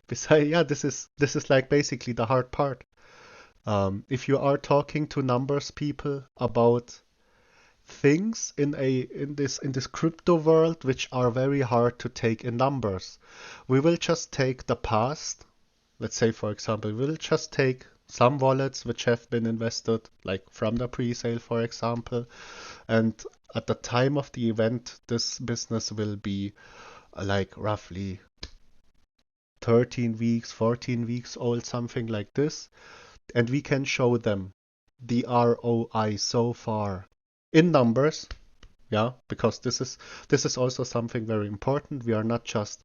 besides, yeah, this is like basically the hard part. If you are talking to numbers people about things in this crypto world which are very hard to take in numbers, we will just take the past. Let's say, for example, we'll just take some wallets which have been invested, like from the pre-sale, for example, and at the time of the event, this business will be like roughly 13 weeks, 14 weeks old, something like this. And we can show them the ROI so far in numbers. Yeah, because this is also something very important. We are not just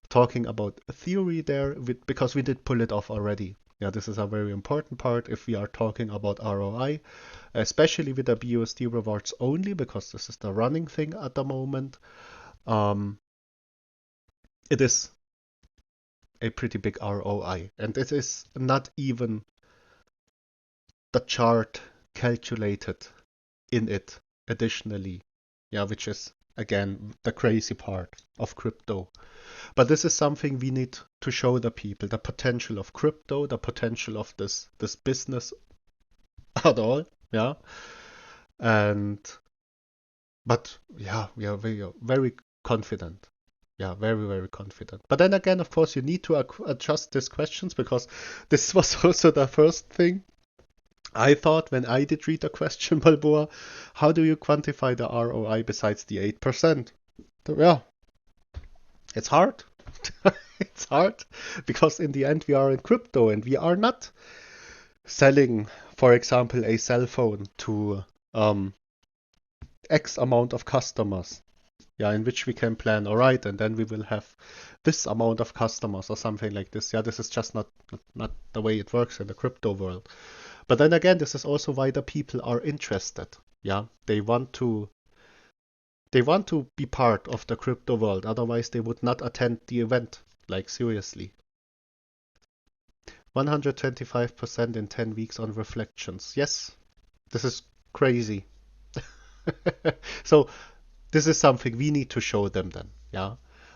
talking about theory there because we did pull it off already. Yeah, this is a very important part if we are talking about ROI, especially with the BUSD rewards only, because this is the running thing at the moment. It is a pretty big ROI, and it is not even the chart calculated in it additionally. Yeah, which is again the crazy part of crypto. But this is something we need to show the people, the potential of crypto, the potential of this business at all. Yeah. And but yeah, we are very very confident. Yeah, very very confident. But then again, of course, you need to adjust these questions because this was also the first thing I thought when I did read the question, Balboa. How do you quantify the ROI besides the 8%? Yeah, it's hard. It's hard because in the end we are in crypto and we are not selling, for example, a cell phone to X amount of customers. Yeah, in which we can plan, all right, and then we will have this amount of customers or something like this. Yeah, this is just not the way it works in the crypto world. But then again, this is also why the people are interested. Yeah, they want to be part of the crypto world. Otherwise, they would not attend the event. Like seriously. 125% in 10 weeks on reflections. Yes, this is crazy. So this is something we need to show them then. Yeah.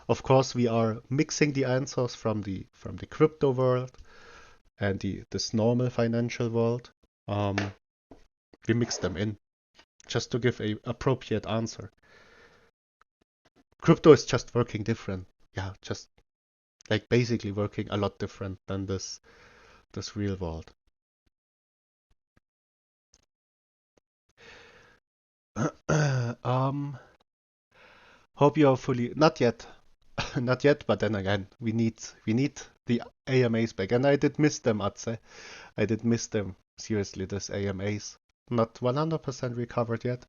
Of course, we are mixing the answers from the crypto world and this normal financial world. Um, we mix them in just to give a appropriate answer. Crypto is just working different. Yeah, just like basically working a lot different than this real world. um, hope you are fully not yet, not yet. But then again, we need the AMAs back, and I did miss them, Atze. I did miss them seriously. This AMAs not 100% recovered yet.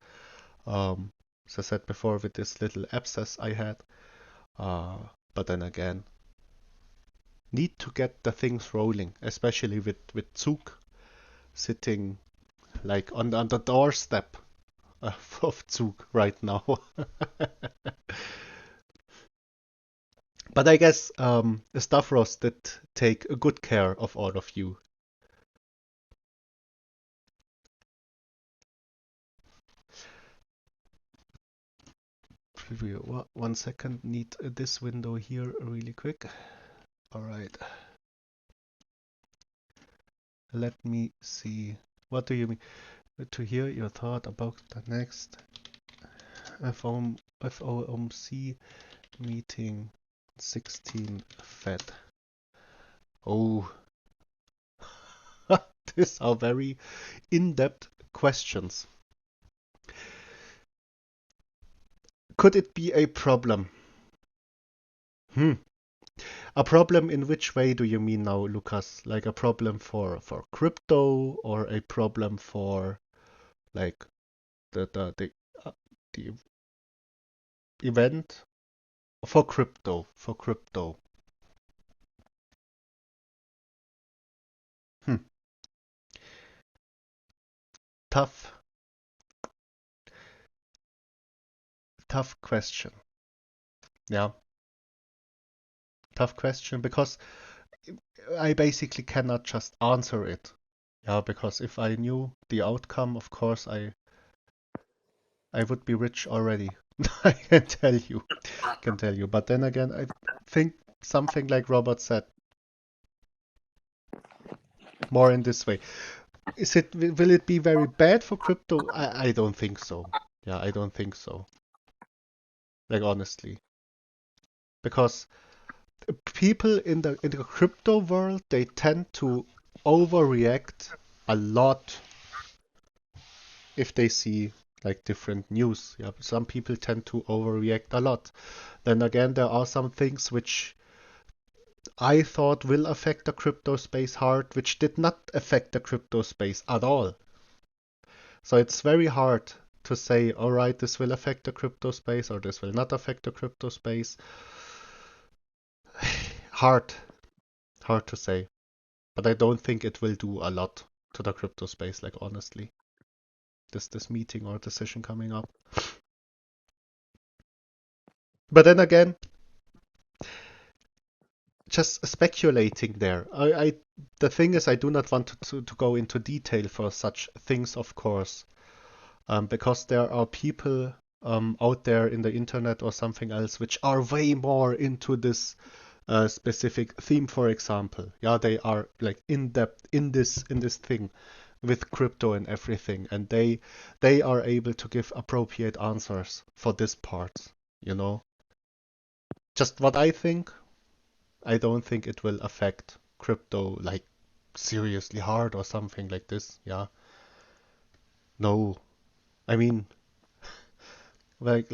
As I said before, with this little abscess I had. Uh, but then again, need to get the things rolling, especially with Zug sitting like on the doorstep of Zug right now. But I guess Stavros did take good care of all of you. preview. 1 second. Need this window here really quick. All right. Let me see. What do you mean? To hear your thought about the next FOMC meeting 16 Fed. Oh, these are very in-depth questions. Could it be a problem? A problem in which way do you mean now, Lucas? Like a problem for crypto, or a problem for like the event? For crypto, for crypto. Hmm. Tough question. Yeah, tough question, because I basically cannot just answer it. Yeah, because if I knew the outcome, of course I would be rich already. I can tell you. Can tell you. But then again, I think something like Robert said, more in this way. Will it be very bad for crypto? I don't think so. Yeah, I don't think so. Like honestly. Because people in the crypto world, they tend to overreact a lot if they see like different news. Yeah, some people tend to overreact a lot. Then again, there are some things which I thought will affect the crypto space hard, which did not affect the crypto space at all. So it's very hard to say, all right, this will affect the crypto space or this will not affect the crypto space. Hard to say. But I don't think it will do a lot to the crypto space, like honestly. This meeting or decision coming up. But then again, just speculating there. The thing is, I do not want to go into detail for such things, of course, because there are people out there in the internet or something else which are way more into this specific theme, for example. Yeah, they are like in depth in this thing with crypto and everything, and they are able to give appropriate answers for this part. You know, just what I think. I don't think it will affect crypto like seriously hard or something like this. Yeah. No. I mean, like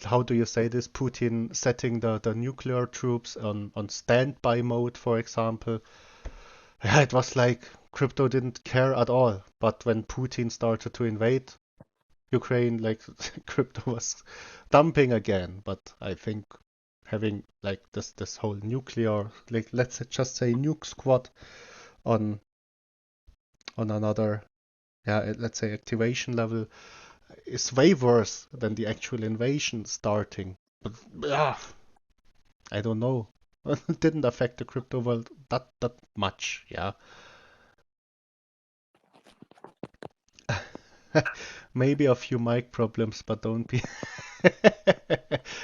how do you say this? Putin setting the nuclear troops on standby mode, for example. Yeah, it was like crypto didn't care at all. But when Putin started to invade Ukraine, like crypto was dumping again. But I think having like this whole nuclear, like let's just say nuke squad on another, yeah, let's say activation level is way worse than the actual invasion starting. But yeah, I don't know. It didn't affect the crypto world that much, yeah. Maybe a few mic problems, but don't be.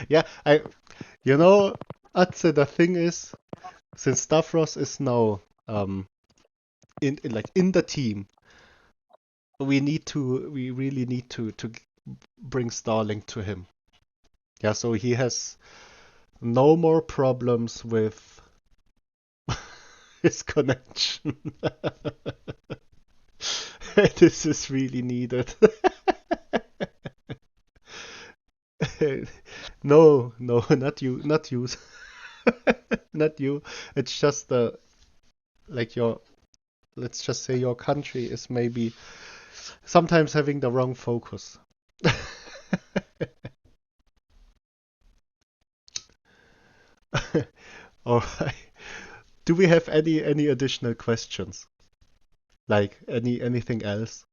Yeah, you know, Atze, the thing is, since Stavros is now in the team, we really need to bring Starlink to him. Yeah, so he has no more problems with his connection. This is really needed. No, no, not you, not you, not you. It's just like your, let's just say your country is maybe sometimes having the wrong focus. All right. Do we have any additional questions? Like anything else?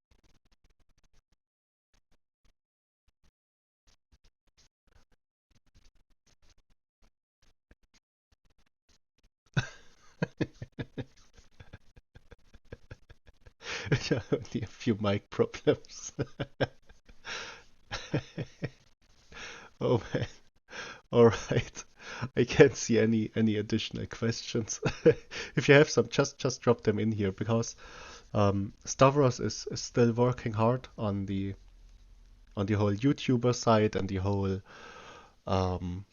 Only a few mic problems. Oh man. All right. I can't see any additional questions. If you have some, just drop them in here because Stavros is still working hard on the whole YouTuber side and the whole um,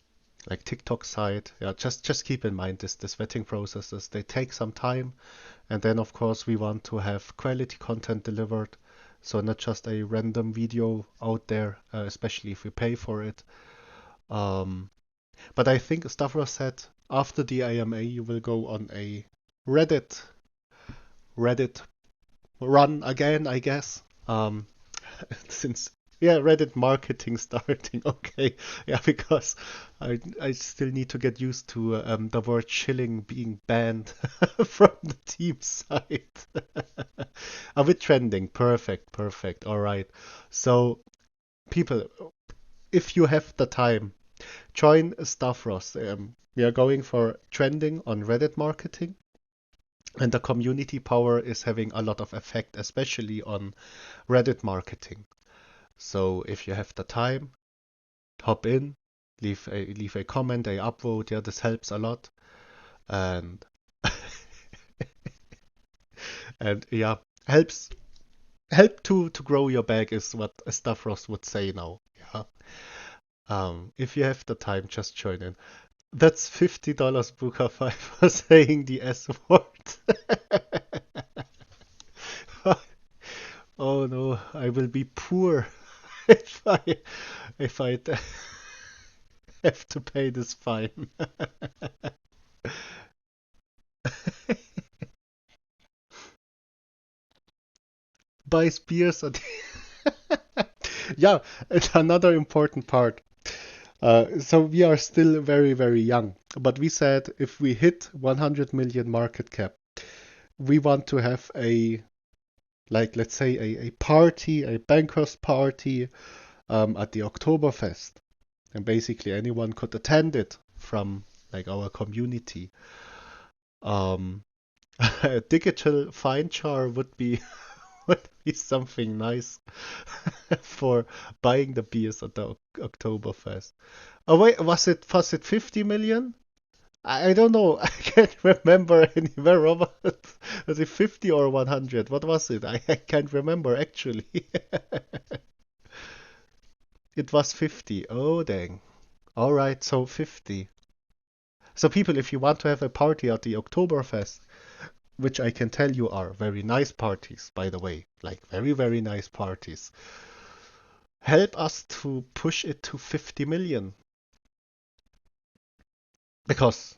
like TikTok side. Yeah, just keep in mind this vetting processes, they take some time, and then of course we want to have quality content delivered, so not just a random video out there, especially if we pay for it. Um, but I think Stavros said after the AMA you will go on a Reddit Reddit run again, I guess. Since yeah, Reddit marketing starting. Okay, yeah, because I still need to get used to the word shilling being banned from the team side. With trending, perfect, perfect. All right. So people, if you have the time, join Stavros. We are going for trending on Reddit marketing. And the community power is having a lot of effect, especially on Reddit marketing. So if you have the time, hop in, leave a comment, a upvote. Yeah, this helps a lot. And and yeah, help to grow your bag is what Stavros would say now. Yeah. If you have the time, just join in. That's $50, Booker5, for saying the S word. Oh no, I will be poor if I have to pay this fine. Buy spears at yeah, it's another important part. So we are still very, very young, but we said if we hit 100 million market cap, we want to have like, let's say a party, a bankers party at the Oktoberfest. And basically anyone could attend it from like our community. Um, a digital fine jar would be would be something nice for buying the beers at the Oktoberfest. Oh wait, was it 50 million? I don't know. I can't remember anywhere over. Was it 50 or 100? What was it? I can't remember actually. It was 50. Oh dang. All right, so 50. So people, if you want to have a party at the Oktoberfest, which I can tell you are very nice parties, by the way, like very, very nice parties, help us to push it to 50 million. Because,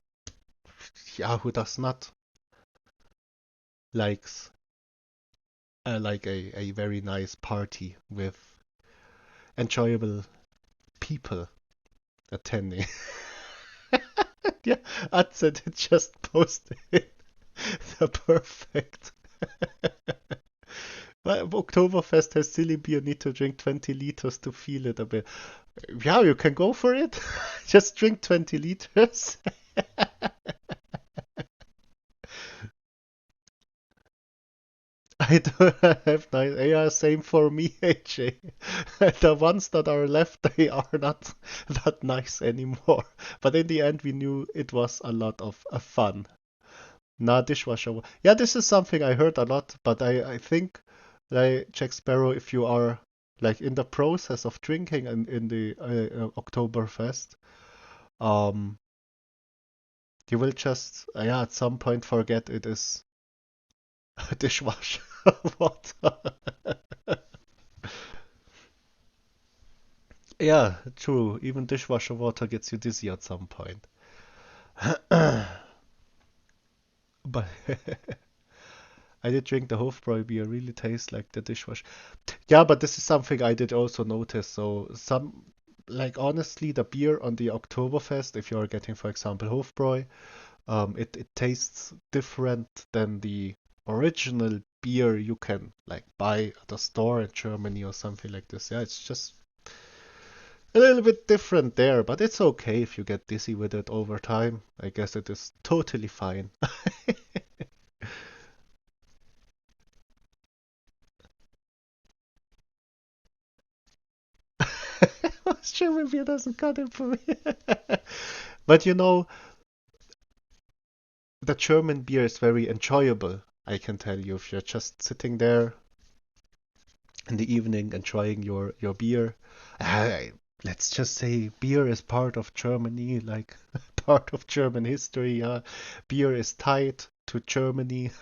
yeah, who does not likes like a very nice party with enjoyable people attending? Yeah, Adset just posted the perfect. Well, Oktoberfest has silly beer, need to drink 20 liters to feel it a bit. Yeah, you can go for it. Just drink 20 liters. I don't have nice. Yeah, same for me, AJ. The ones that are left, they are not that nice anymore. But in the end, we knew it was a lot of fun. Nah, dishwasher. Yeah, this is something I heard a lot, but I think, like Jack Sparrow, if you are like in the process of drinking in the Oktoberfest, um, you will just yeah at some point forget it is dishwasher water. Yeah, true. Even dishwasher water gets you dizzy at some point. But I did drink the Hofbräu beer, really tastes like the dishwasher. Yeah, but this is something I did also notice. So like honestly, the beer on the Oktoberfest, if you're getting, for example, Hofbräu, it tastes different than the original beer you can like buy at a store in Germany or something like this. Yeah, it's just a little bit different there, but it's okay if you get dizzy with it over time. I guess it is totally fine. German beer doesn't cut it for me. But you know, the German beer is very enjoyable. I can tell you, if you're just sitting there in the evening enjoying your beer. Let's just say beer is part of Germany, like part of German history. Beer is tied to Germany.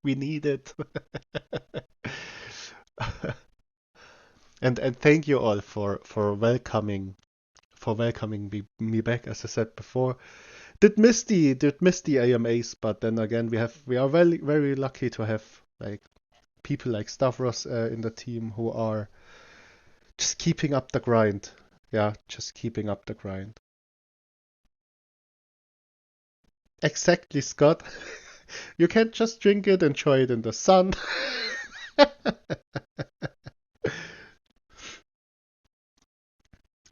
We need it. And thank you all for welcoming me back. As I said before, did miss the AMAs, but then again we are very lucky to have like people like Stavros in the team who are just keeping up the grind. Yeah, just keeping up the grind. Exactly, Scott. You can't just drink it, enjoy it in the sun.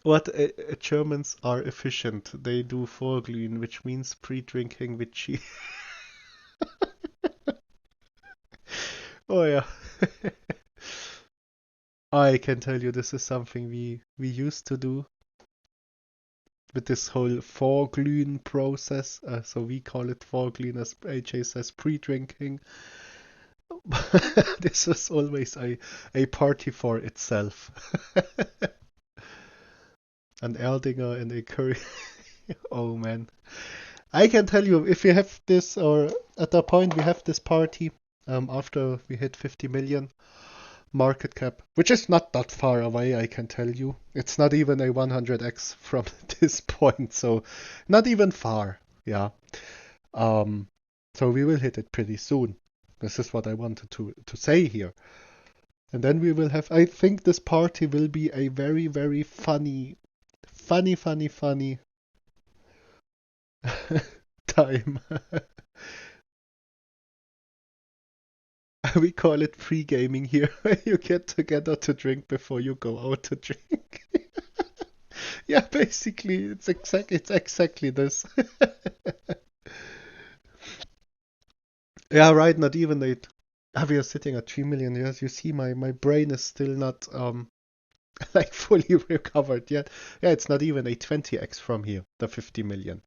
What Germans are efficient. They do Vorglühen, which means pre-drinking with cheese. Oh yeah. I can tell you this is something we used to do with this whole Vorglühen process. So we call it Vorglühen, as AJ says, pre-drinking. This was always a party for itself. An Erdinger and a curry. Oh man. I can tell you, if we have this, or at the point we have this party, after we hit 50 million market cap, which is not that far away, I can tell you. It's not even a 100x from this point, so not even far. Yeah. Um, so we will hit it pretty soon. This is what I wanted to say here. And then we will have, I think this party will be a very, very funny time. We call it pre-gaming here. You get together to drink before you go out to drink. Yeah, basically, it's exactly this. Yeah, right. Not even eight. We are sitting at 3 million. Yes, you see, my brain is still not like fully recovered yet. Yeah, it's not even a 20x from here, the 50 million.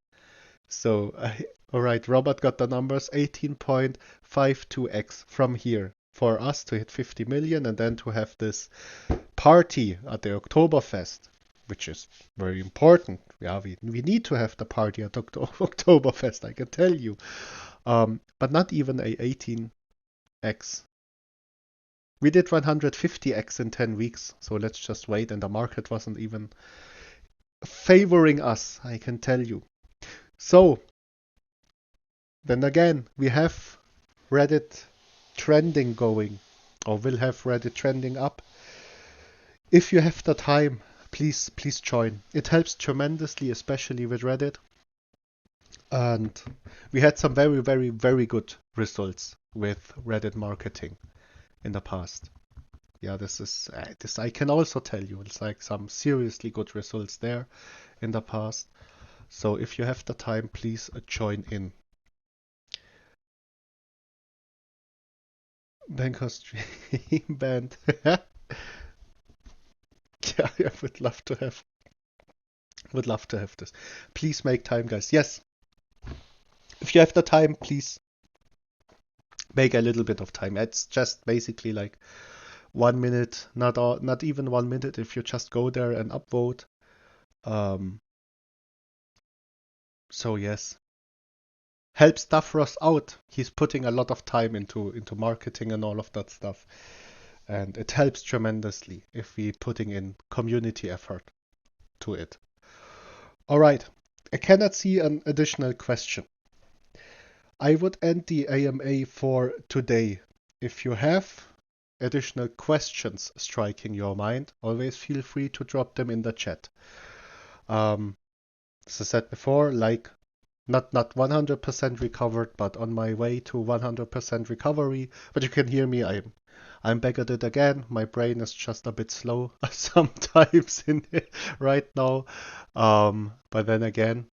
So, all right, Robert got the numbers, 18.52x from here for us to hit 50 million and then to have this party at the Oktoberfest, which is very important. Yeah, we need to have the party at Oktoberfest, I can tell you. But not even a 18x. We did 150x in 10 weeks, so let's just wait. And the market wasn't even favoring us, I can tell you. So, then again, we have Reddit trending going, or will have Reddit trending up. If you have the time, please join. It helps tremendously, especially with Reddit. And we had some very, very, very good results with Reddit marketing in the past. Yeah, this I can also tell you, it's like some seriously good results there in the past. So if you have the time, please join in. BannkersDream band. Yeah, I would love to have this. Please make time, guys. Yes, if you have the time, please make a little bit of time. It's just basically like 1 minute, not even 1 minute. If you just go there and upvote. So yes, help Stavros out. He's putting a lot of time into marketing and all of that stuff, and it helps tremendously if we putting in community effort to it. All right, I cannot see an additional question. I would end the AMA for today. If you have additional questions striking your mind, always feel free to drop them in the chat. As I said before, like not 100% recovered, but on my way to 100% recovery. But you can hear me. I'm back at it again. My brain is just a bit slow sometimes in it right now. But then again,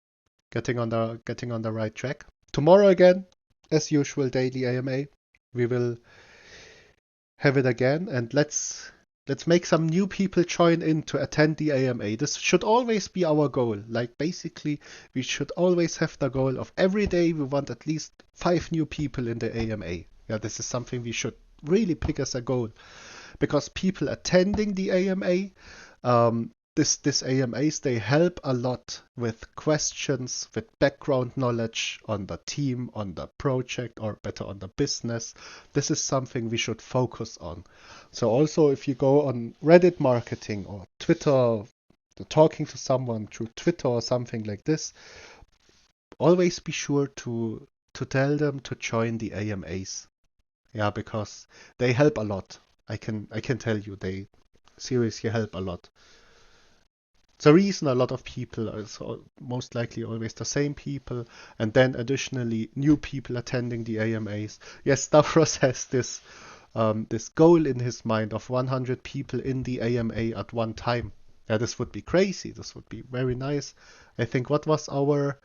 getting on the right track. Tomorrow again, as usual, daily AMA. We will have it again, and let's Let's make some new people join in to attend the AMA. This should always be our goal. Like basically, we should always have the goal of every day we want at least 5 new people in the AMA. Yeah, this is something we should really pick as a goal, because people attending the AMA, this AMAs, they help a lot with questions, with background knowledge on the team, on the project, or better on the business. This is something we should focus on. So also if you go on Reddit marketing or Twitter, talking to someone through Twitter or something like this, always be sure to tell them to join the AMAs. Yeah, because they help a lot. I can tell you, they seriously help a lot. The reason a lot of people are most likely always the same people, and then additionally new people attending the AMAs. Yes, Stavros has this goal in his mind of 100 people in the AMA at one time. Yeah, this would be crazy. This would be very nice. I think what was our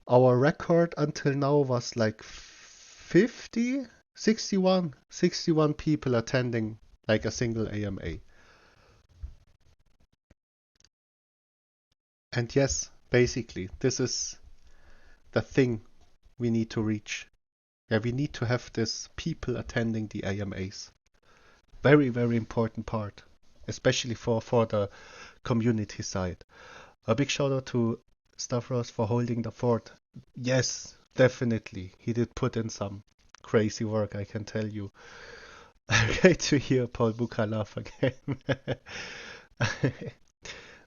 record until now was like 50, 61 people attending like a single AMA. And yes, basically, this is the thing we need to reach. Yeah, we need to have this people attending the AMAs. Very, very important part, especially for the community side. A big shout out to Stavros for holding the fort. Yes, definitely. He did put in some crazy work, I can tell you. Great to hear Paul Buka laugh again.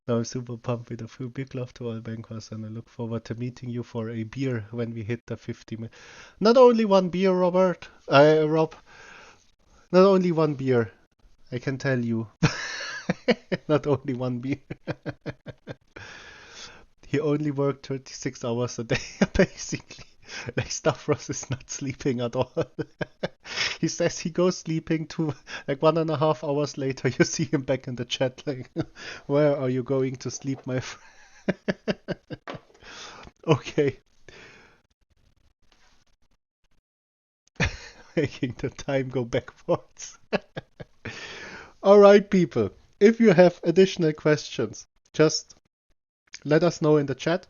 No, I'm super pumped with a few. Big love to all bankers, and I look forward to meeting you for a beer when we hit the 50 minutes. Not only one beer, Rob. Not only one beer. I can tell you. Not only one beer. He only worked 36 hours a day, basically. Like Stavros is not sleeping at all. He says he goes sleeping to like 1.5 hours later. You see him back in the chat like, where are you going to sleep, my friend? Okay. Making the time go backwards. All right, people. If you have additional questions, just let us know in the chat.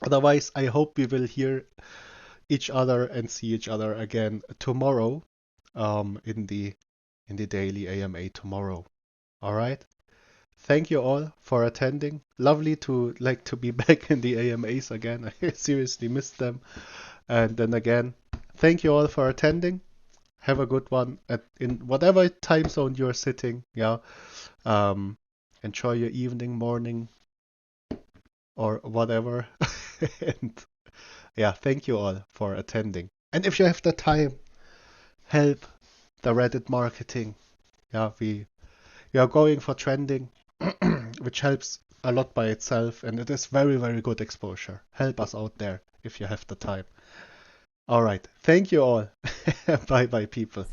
Otherwise, I hope we will hear each other and see each other again tomorrow, in the daily AMA tomorrow. All right. Thank you all for attending. Lovely to be back in the AMAs again. I seriously missed them. And then again, thank you all for attending. Have a good one in whatever time zone you're sitting. Yeah. Enjoy your evening, morning, or whatever. And yeah, thank you all for attending. And if you have the time, help the Reddit marketing. Yeah, we are going for trending, which helps a lot by itself, and it is very, very good exposure. Help us out there if you have the time. All right. Thank you all. Bye bye, people.